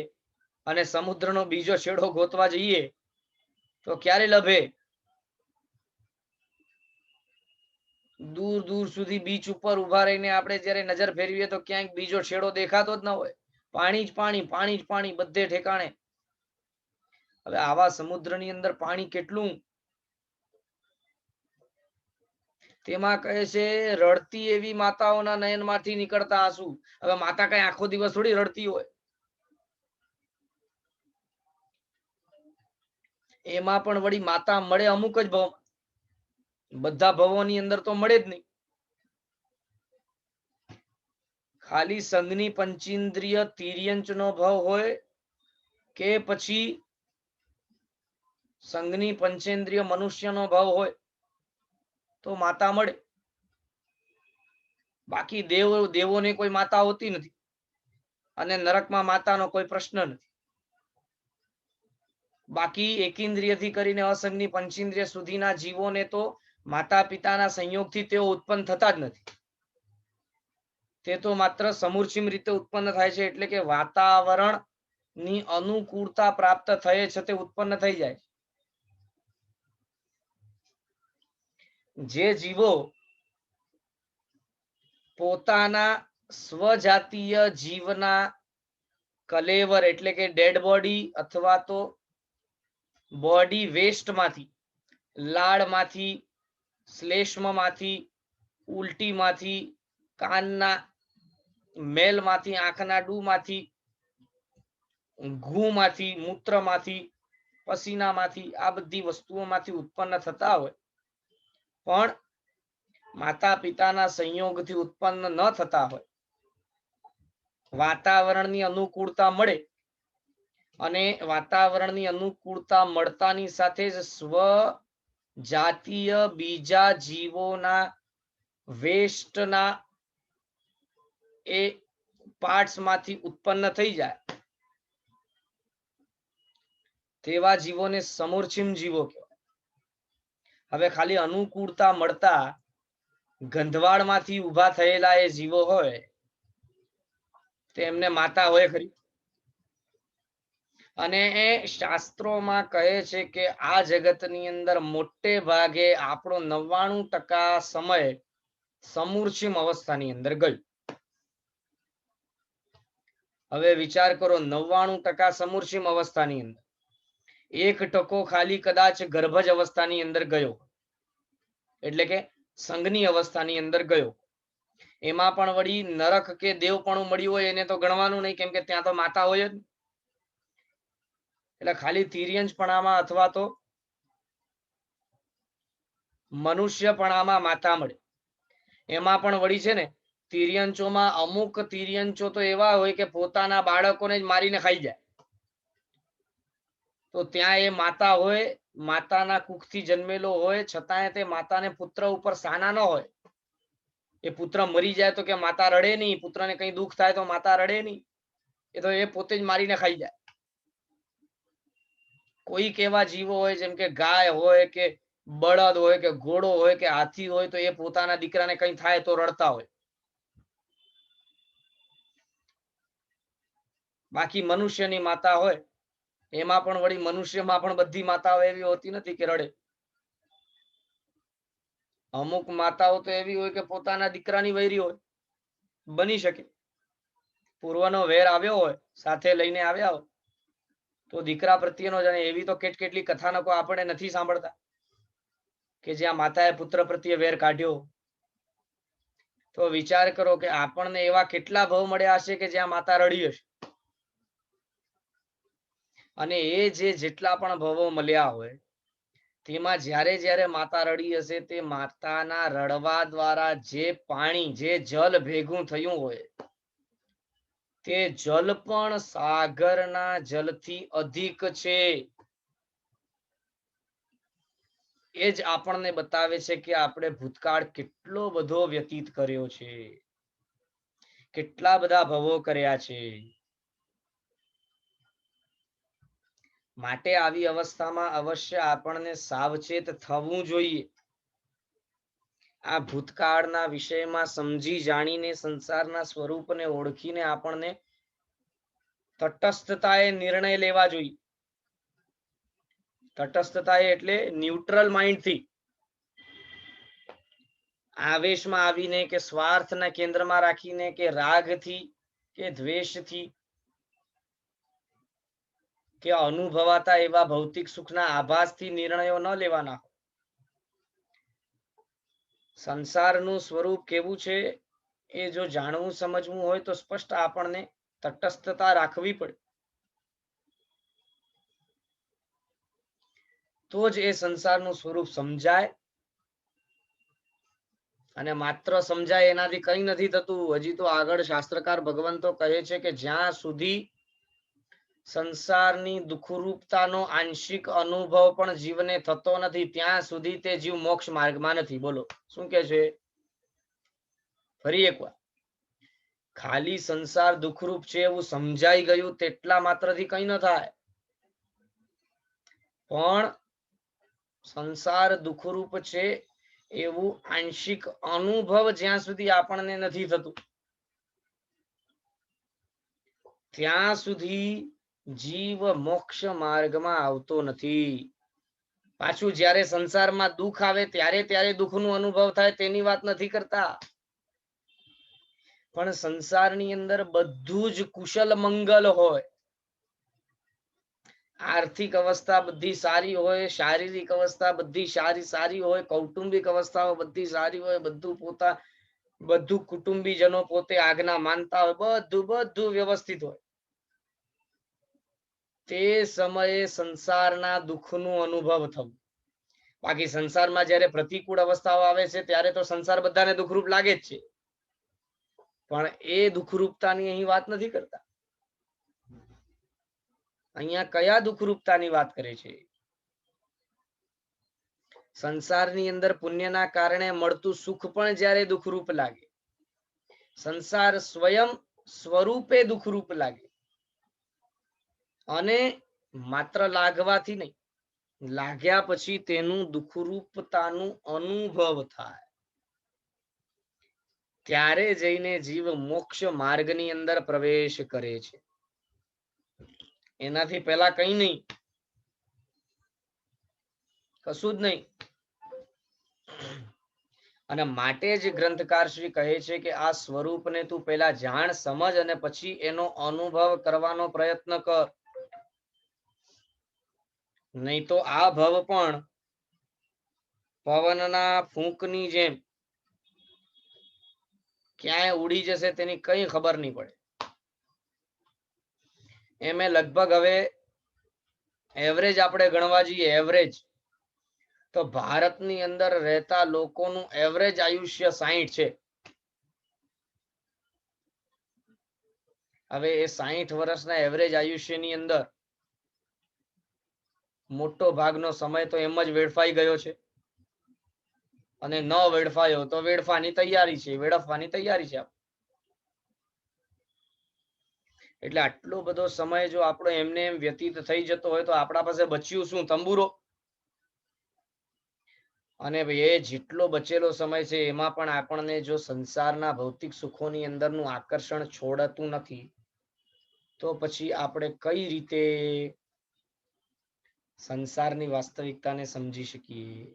અને સમુદ્રનો બીજો છેડો ગોતવા જઈએ તો ક્યારે લભે? દૂર દૂર સુધી બીચ ઉપર ઉભા રહીને આપણે જ્યારે નજર ફેરવીએ તો ક્યાંક બીજો છેડો દેખાતો જ ન હોય. પાણી જ પાણી પાણી જ પાણી બધે ઠેકાણે. હવે આવા સમુદ્રની અંદર પાણી કેટલું? તેમાં કહે છે રડતી એવી માતાઓના નયનમાંથી નીકળતા આંસુ. હવે માતા કઈ આખો દિવસ થોડી રડતી હોય. એમાં પણ વળી માતા મળે અમુક જ ભવ. બધા ભવોની અંદર તો મળે જ નહીં. ખાલી સંઘની પંચેન્દ્રિય તિર્યંચનો ભાવ હોય કે પછી સંઘની પંચેન્દ્રિય મનુષ્યનો ભાવ હોય તો માતા મળે. બાકી દેવોને કોઈ માતા હોતી નથી અને નરકમાં માતાનો કોઈ પ્રશ્ન નથી. બાકી એકેન્દ્રિયથી કરીને અસંગની પંચેન્દ્રિય સુધીના જીવોને તો માતા પિતાના સંયોગથી તેઓ ઉત્પન્ન થતા જ નથી. તે તો માત્ર સમૂર્છિમ રીતે ઉત્પન્ન થાય છે, એટલે કે વાતાવરણ ની અનુકૂળતા પ્રાપ્ત થયે છે તે ઉત્પન્ન થઈ જાય. જે જીવો પોતાના સ્વજાતીય જીવના કલેવર એટલે કે ડેડ બોડી અથવા તો બોડી વેસ્ટ માંથી, લાળમાંથી, શ્લેષ્મમાંથી, ઉલટીમાંથી, કાનના મેલમાંથી, આંખના ડૂમાંથી, ઘૂમાંથી, મૂત્રમાંથી, પસીનામાંથી, આ બધી વસ્તુઓમાંથી ઉત્પન્ન થતા હોય પણ માતા પિતાના સંયોગથી ઉત્પન્ન ન થતા હોય, વાતાવરણની અનુકૂળતા મળે અને વાતાવરણની અનુકૂળતા મળતાની સાથે જ સ્વ જાતીય બીજા જીવોના વેસ્ટના એ પાર્ટ્સ માંથી ઉત્પન્ન થઈ જાય તેવા જીવોને સમૂર્છિમ જીવો કહેવાય. હવે ખાલી અનુકૂળતા મળતા ગંધવાળમાંથી ઊભા થયેલા એ જીવો હોય તેમને માતા હોય ખરી? અને એ શાસ્ત્રોમાં કહે છે કે આ જગતની અંદર મોટે ભાગે આપણો 99% સમય સમૂર્છિમ અવસ્થાની અંદર ગયું. હવે વિચાર કરો, 99% સમૂર્છિમ અવસ્થાની અંદર 1% ખાલી કદાચ ગર્ભજ અવસ્થાની અંદર ગયો, એટલે કે સંઘની અવસ્થાની અંદર ગયો. એમાં પણ વળી નરક કે દેવપણું મળ્યું હોય એને તો ગણવાનું નહીં, કેમ કે ત્યાં તો માતા હોય જ. એટલે ખાલી તિર્યંશપણામાં અથવા તો મનુષ્યપણામાં માતા મળે. એમાં પણ વળી છે ને તિર્યંચોમાં અમુક તિર્યંચો તો એવા હોય કે પોતાના બાળકોને જ મારીને ખાઈ જાય. તો ત્યાં એ માતા હોય, માતાના કુખથી જન્મેલો હોય, છતાંય તે માતાને પુત્ર ઉપર સાના ન હોય. એ પુત્ર મરી જાય તો કે માતા રડે નહીં, પુત્રને કઈ દુઃખ થાય તો માતા રડે નહીં, એ તો એ પોતે જ મારીને ખાઈ જાય. કોઈક એવા જીવો હોય જેમ કે ગાય હોય કે બળદ હોય કે ઘોડો હોય કે હાથી હોય તો એ પોતાના દીકરાને કઈ થાય તો રડતા હોય. બાકી મનુષ્યની માતા હોય એમાં પણ વળી મનુષ્યમાં પણ બધી માતાઓ એવી હોતી નથી કે રડે. અમુક માતાઓ તો એવી હોય કે પોતાના દીકરાની વૈરી હોય. બની શકે પૂર્વનો વેર આવ્યો હોય, સાથે લઈને આવ્યા હોય તો દીકરા પ્રત્યેનો જાણે એવી તો કેટલી કથાનકો આપણે નથી સાંભળતા કે જ્યાં માતાએ પુત્ર પ્રત્યે વેર કાઢ્યો. તો વિચાર કરો કે આપણને એવા કેટલા ભવ મળ્યા હશે કે જ્યાં માતા રડી હશે. અને એ જેટલા પણ ભવો મળ્યા હોય તેમાં જ્યારે જ્યારે માતા રડી હશે તે માતાના રડવા દ્વારા જે પાણી, જે જલ ભેગું થયું હોય તે જલ પણ સાગરના જલથી અધિક છે. એ જ આપણને બતાવે છે કે આપણે ભૂતકાળ કેટલો બધો વ્યતીત કર્યો છે, કેટલા બધા ભવો કર્યા છે. માટે આવી અવસ્થામાં અવશ્ય આપણને સાવચેત થવું જોઈએ. આ ભૂતકાળના વિષયમાં સમજી જાણીને સંસારના સ્વરૂપને ઓળખીને આપણને તટસ્થતાએ નિર્ણય લેવા જોઈએ. તટસ્થતા એટલે ન્યુટ્રલ માઇન્ડથી, આવેશમાં આવીને કે સ્વાર્થના કેન્દ્રમાં રાખીને કે રાગથી કે દ્વેષથી કે અનુભવાતા એવા ભૌતિક સુખના આભાસથી નિર્ણયો ન લેવાના. સંસારનું સ્વરૂપ કેવું છે એ જો જાણવું સમજવું હોય તો સ્પષ્ટ આપણને તટસ્થતા રાખવી પડે. તો જ એ સંસારનું સ્વરૂપ સમજાય. અને માત્ર સમજાય એનાથી કઈ નથી થતું. હજી તો આગળ શાસ્ત્રકાર ભગવંતો કહે છે કે જ્યાં સુધી સંસારની દુઃખરૂપતાનો આંશિક અનુભવ પણ જીવને થતો નથી ત્યાં સુધી તે જીવ મોક્ષ માર્ગમાં નથી. બોલો શું કે છે? ફરી એકવાર, ખાલી સંસાર દુઃખરૂપ છે એવું સમજાઈ ગયું તેટલા માત્રથી કઈ ન થાય, પણ સંસાર દુઃખરૂપ છે એવું આંશિક અનુભવ જ્યાં સુધી આપણને નથી થતું ત્યાં સુધી જીવ મોક્ષ માર્ગમાં આવતો નથી. પાછું જ્યારે સંસારમાં દુઃખ આવે ત્યારે દુઃખનો અનુભવ થાય તેની વાત નથી કરતા, પણ સંસારની અંદર બધું જ કુશલ મંગલ હોય, આર્થિક અવસ્થા બધી સારી હોય, શારીરિક અવસ્થા બધી સારી હોય, કૌટુંબિક અવસ્થાઓ બધી સારી હોય, બધું કુટુંબીજનો પોતે આજ્ઞા માનતા હોય, બધું વ્યવસ્થિત હોય, તે સમયે સંસારના દુઃખનું અનુભવ થવું. બાકી સંસારમાં જ્યારે પ્રતિકૂળ અવસ્થાઓ આવે છે ત્યારે તો સંસાર બધાને દુઃખરૂપ લાગે જ છે, પણ એ દુઃખરૂપતાની અહીં વાત નથી કરતા. અહીંયા કયા દુઃખરૂપતાની વાત કરે છે? સંસારની અંદર પુણ્યના કારણે મળતું સુખ પણ જ્યારે દુઃખરૂપ લાગે, સંસાર સ્વયં સ્વરૂપે દુઃખરૂપ લાગે, અને માત્ર લાગવાથી નહીં, લાગ્યા પછી તેનું દુઃખરૂપતાનું અનુભવ થાય, ત્યારે જઈને જીવ મોક્ષ માર્ગની અંદર પ્રવેશ કરે છે. એનાથી પહેલા કઈ નહીં, કશું જ નહીં. અને માટે જ ગ્રંથકાર શ્રી કહે છે કે આ સ્વરૂપને તું પહેલા જાણ, સમજ અને પછી એનો અનુભવ કરવાનો પ્રયત્ન કર. નહીં તો આ ભવ પણ પવનના ફૂંકની જેમ ક્યાંય ઉડી જશે તેની કઈ ખબર નહીં પડે. એમે લગભગ હવે એવરેજ આપણે ગણવા જઈએ, એવરેજ તો ભારતની અંદર રહેતા લોકોનું એવરેજ આયુષ્ય 60 છે. હવે એ 60 વર્ષના એવરેજ આયુષ્યની અંદર મોટો ભાગનો સમય તો એમ જ વેડફાઈ ગયો છે, અને ન વેડફાયો તો વેડફવાની તૈયારી છે. એટલે આટલો બધો સમય જો આપણો એમને એમ વ્યતીત થઈ જતો હોય તો આપણા પાસે બચ્યું શું? તંબુરો. અને એ જેટલો બચેલો સમય છે એમાં પણ આપણને જો સંસારના ભૌતિક સુખોની અંદરનું આકર્ષણ છોડતું નથી, તો પછી આપણે કઈ રીતે સંસારની વાસ્તવિકતાને સમજી શકીએ?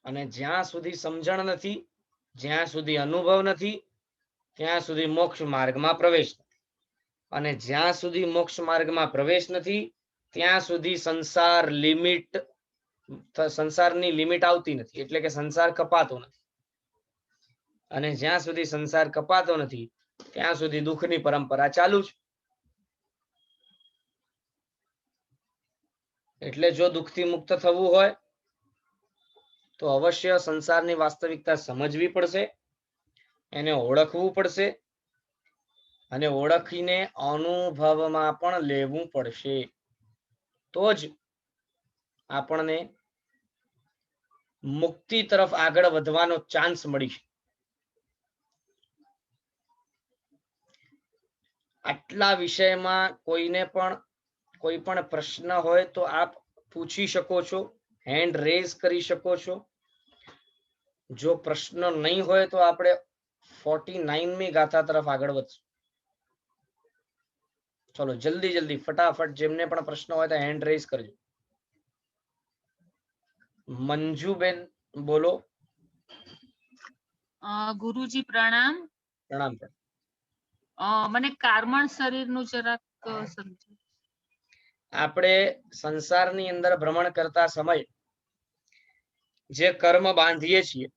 અને જ્યાં સુધી સમજણ નથી, જ્યાં સુધી અનુભવ નથી, ત્યાં સુધી મોક્ષ માર્ગમાં પ્રવેશ નથી. અને જ્યાં સુધી મોક્ષ માર્ગમાં પ્રવેશ નથી ત્યાં સુધી સંસારની લિમિટ આવતી નથી, એટલે કે સંસાર કપાતો નથી. અને જ્યાં સુધી સંસાર કપાતો નથી ત્યાં સુધી દુઃખની પરંપરા ચાલુ છે. એટલે જો દુઃખથી મુક્ત થવું હોય તો અવશ્ય સંસારની વાસ્તવિકતા સમજવી પડશે, એને ઓળખવું પડશે, અને ઓળખીને અનુભવમાં પણ લેવું પડશે. તો જ આપણને મુક્તિ તરફ આગળ વધવાનો ચાન્સ મળી. આટલા વિષયમાં કોઈને પણ કોઈ પણ પ્રશ્ન હોય તો આપ પૂછી શકો છો, હેન્ડ રેઝ કરી શકો છો. જો પ્રશ્ન નહીં હોય તો આપણે 49મી ગાથા તરફ આગળ વધશું. ચલો જલ્દી ફટાફટ જેમને પણ પ્રશ્ન હોય તો હેન્ડ રેઝ કરજો. મંજુબેન બોલો. ગુરુજી પ્રણામ. પ્રણામ. મને કાર્મણ શરીરનું જરાક સમજો. આપણે સંસારની અંદર ભ્રમણ કરતા સમય જે કર્મ બાંધીએ છીએ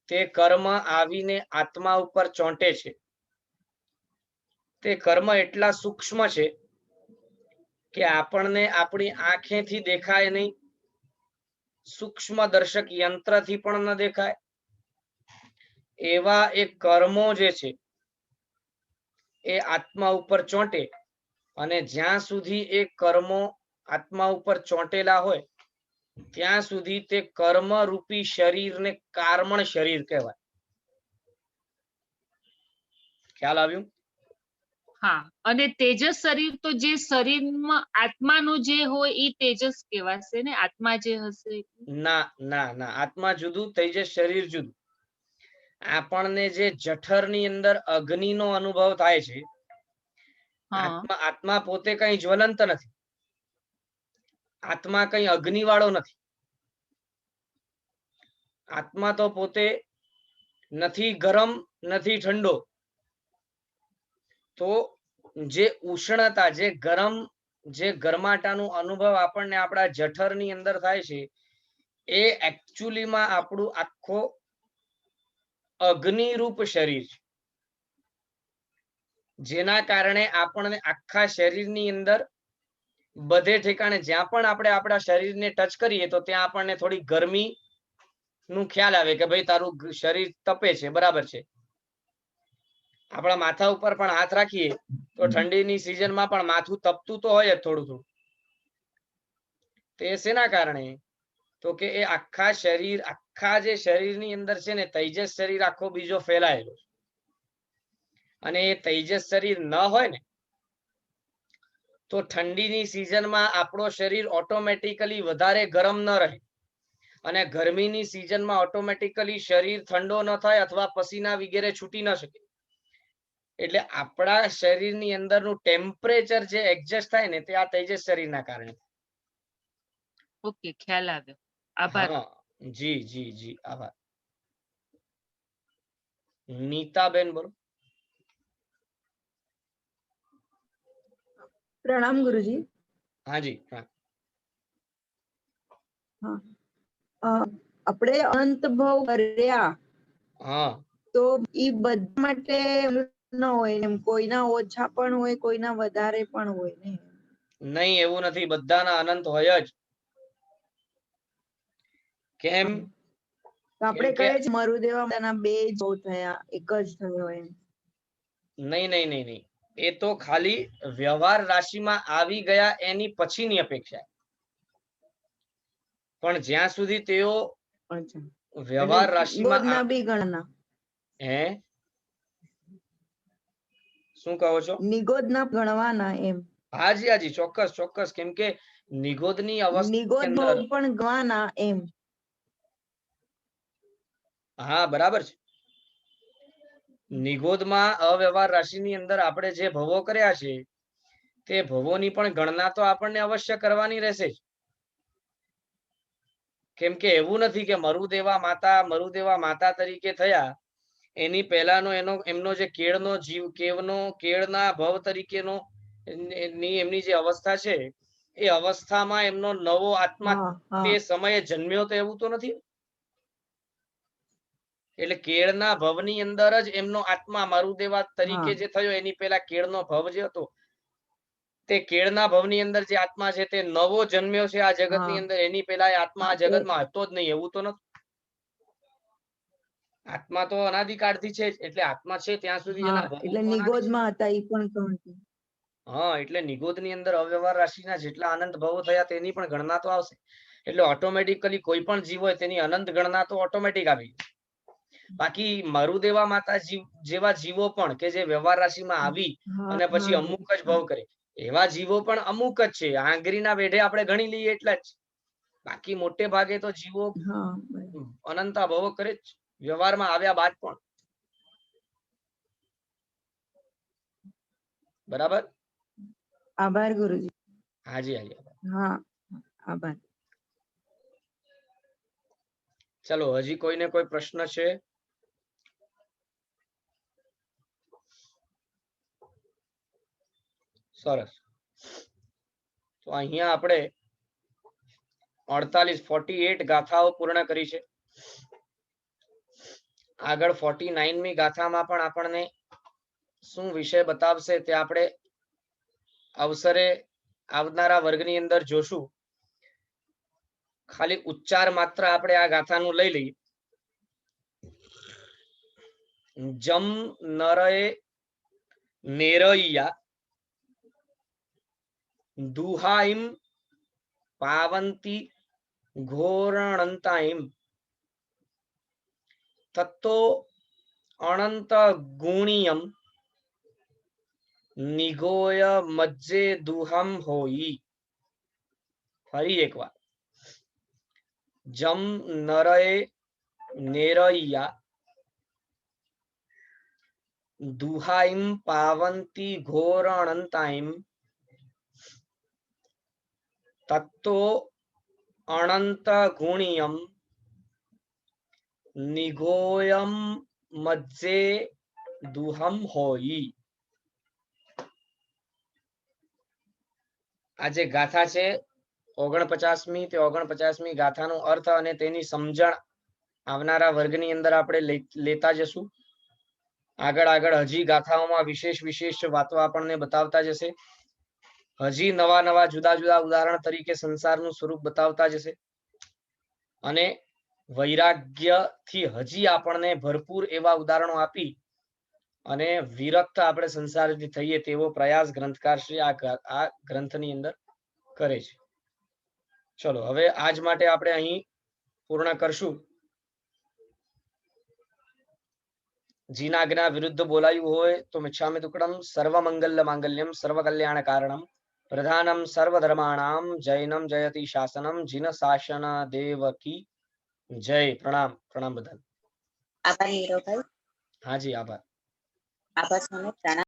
તે કર્મ આવીને આત્મા ઉપર ચોંટે છે. તે કર્મ એટલા સૂક્ષ્મ છે કે આપણને આપણી આંખેથી દેખાય નહીં, સૂક્ષ્મ દર્શક યંત્રથી પણ ન દેખાય. એવા એ કર્મો જે છે એ આત્મા ઉપર ચોંટે, અને જ્યાં સુધી એ કર્મો આત્મા ઉપર ચોંટેલા હોય ત્યાં સુધી તે કર્મ રૂપી શરીરને કાર્મણ શરીર કહેવાય. ખ્યાલ આવ્યું? હા. અને તેજસ શરીર તો જે શરીરમાં આત્માનું જે હોય એ તેજસ કહેવાશે ને? આત્મા જે હશે. ના, આત્મા જુદું, તેજસ શરીર જુદું. આપણને જે જઠરની અંદર અગ્નિનો અનુભવ થાય છે, હા આત્મા પોતે કઈ જ્વલંત નથી, આત્મા કઈ અગ્નિ વાળો નથી, આત્મા તો પોતે નથી ગરમ નથી ઠંડો. તો જે ઉષ્ણતા, જે ગરમાટાનું અનુભવ આપણને આપણા જઠરની અંદર થાય છે, એ એકચ્યુઅલીમાં આપણું આખો અગ્નિરૂપ શરીર છે, જેના કારણે આપણને આખા શરીરની અંદર બધે ઠેકાણે જ્યાં પણ આપણે આપણા શરીરને ટચ કરીએ તો ત્યાં આપણને થોડી ગરમી નું ખ્યાલ આવે કે ભાઈ તારું શરીર તપે છે, બરાબર છે. આપણા માથા ઉપર પણ હાથ રાખીએ તો ઠંડીની સિઝનમાં પણ માથું તપતું તો હોય જ થોડું થોડું. તે શેના કારણે? તો કે એ આખા જે શરીરની અંદર છે ને, તેજસ શરીર આખો બીજો ફેલાયેલો છે. અને એ તેજસ શરીર ન હોય ને તો ઠંડીની સિઝનમાં આપણો શરીર ઓટોમેટિકલી વધારે ગરમ ન રહે, અને ગરમીની સિઝનમાં ઓટોમેટિકલી શરીર ઠંડો ન થાય અથવા પસીના વગેરે છૂટી ન શકે. એટલે આપણા શરીરની અંદરનું ટેમ્પરેચર જે એડજસ્ટ થાય ને, તે આ તેજસ શરીરના કારણે. ઓકે, ખ્યાલ આવ્યો. આભાર. હા, જી જી જી, આભાર. નીતાબેન બોલો. પ્રણામ ગુરુજી. હાજી. હા, આપણે અનંત ભાવ કર્યા, હા, તો ઈ બધા માટે ન હોય એમ, કોઈના ઓછા પણ હોય, કોઈના વધારે પણ હોય ને? નહીં, એવું નથી, બધાના અનંત હોય જ. કેમ? તો આપણે કહીએ છીએ મરુદેવા બે જ થયા, એક જ થયો એમ. નહીં નહીં નહીં નહીં, એ તો ખાલી વ્યવહાર રાશિમાં આવી ગયા એની પછીની અપેક્ષા. પણ જ્યાં સુધી તેઓ વ્યવહાર રાશિમાં નિગોદના બી ગણના. હે શું કહો છો? નિગોદના ગણવાના એમ. હાજી હાજી, ચોક્કસ ચોક્કસ. કેમ કે નિગોદની અવસ્થા નિગોદ ભાવ પણ ગણવાના એમ. હા, બરાબર છે. નિગોદમાં અવ્યવહાર રાશિની અંદર આપણે જે ભવો કર્યા છે, તે ભવોની પણ ગણના તો આપણને અવશ્ય કરવાની રહેશે જ. કેમ કે એવું નથી કે મરુદેવા માતા તરીકે થયા એની પહેલાનો એમનો જે કેળના ભવ તરીકેનો એમની જે અવસ્થા છે, એ અવસ્થામાં એમનો નવો આત્મા તે સમયે જન્મ્યો, તો એવું તો નથી. એટલે કેળના ભવની અંદર જ એમનો આત્મા મરુદેવા તરીકે જે થયો, એની પહેલા કેળનો ભવ જે હતો, તે કેળના ભવની અંદર જે આત્મા છે, તે નવો જન્મ્યો છે આ જગતની અંદર. એની પહેલા આત્મા આ જગતમાં હતો જ નહીં, એવું તો નથી. આત્મા તો અનાદિકાળથી છે, એટલે આત્મા છે ત્યાં સુધી એટલે નિગોદમાં હતા ઈ પણ કહું. હા, એટલે નિગોદની અંદર અવ્યવહાર રાશિના જેટલા અનંત ભવો થયા તેની પણ ગણના તો આવશે. એટલે ઓટોમેટિકલી કોઈ પણ જીવ હોય તેની અનંત ગણના તો ઓટોમેટિક આવી. બાકી મરુદેવા માતા જેવા જીવો પણ કે જે વ્યવહાર રાશિમાં આવી અને પછી અમુક જ ભવ કરે, એવા જીવો પણ અમુક જ છે. આંગળીના વેઢે આપણે ગણી લઈએ એટલા જ. બાકી મોટે ભાગે તો જીવો અનંતા ભવો કરે જ, વ્યવહારમાં આવ્યા બાદ પણ. બરાબર. આભાર ગુરુજી. હાજી હાજી. હા, આભાર. ચલો, હજી કોઈને કોઈ પ્રશ્ન છે? સરસ. તો અહીંયા આપણે 48 ગાથાઓ પૂર્ણ કરી છે. આગળ 49મી ગાથામાં પણ આપણને શું વિષય બતાવશે તે આપણે અવસરે આવનારા વર્ગની અંદર જોશું. ખાલી ઉચ્ચાર માત્ર આપણે આ ગાથાનું લઈ લઈએ. જમ નરએ નેરૈયા દુહાઈમ પાવંતી ઘોરણંતાઈમ તત્તો અનંત ગુણિયમ નિગોય મજ્જે દુહમ હોઈ. ફરી એકવાર. જમ નરએ નેરૈયા दुहाइम पावन्ति घोर अनंताइम तत्तो अनंत गुणियम निगोयम मज्जे दुहम होई। આ જે ગાથા છે 49મી તે 49મી ગાથાનો અર્થ અને તેની સમજણ આવનારા વર્ગની અંદર આપણે લેતા જશું। આગળ આગળ હજી ગાથાઓમાં વિશેષ વિશેષ વાતો આપણને બતાવતા જશે। હજી નવા નવા જુદા જુદા ઉદાહરણ તરીકે સંસારનું સ્વરૂપ બતાવતા જશે અને વૈરાગ્યથી હજી આપણને ભરપૂર એવા ઉદાહરણો આપી અને વિરક્ત આપણે સંસારથી થઈએ તેવો પ્રયાસ ગ્રંથકાર શ્રી આ ગ્રંથની અંદર કરે છે। ચલો હવે આજ માટે આપણે અહીં પૂર્ણ કરશું। જીનાજ્ઞા વિરુદ્ધ બોલાયું હોય તો મિચ્છામિ દુક્કડમ। સર્વમંગલ માંગલ્યમ સર્વકલ્યાણ કારણમ પ્રધાનમ સર્વધર્માણામ જૈનમ જયતિ શાસનમ જીન શાસન દેવ કી જય। પ્રણામ પ્રણામ બધા। આભાર નીરવભાઈ। હાજી આભાર। આભાર સ્વામી।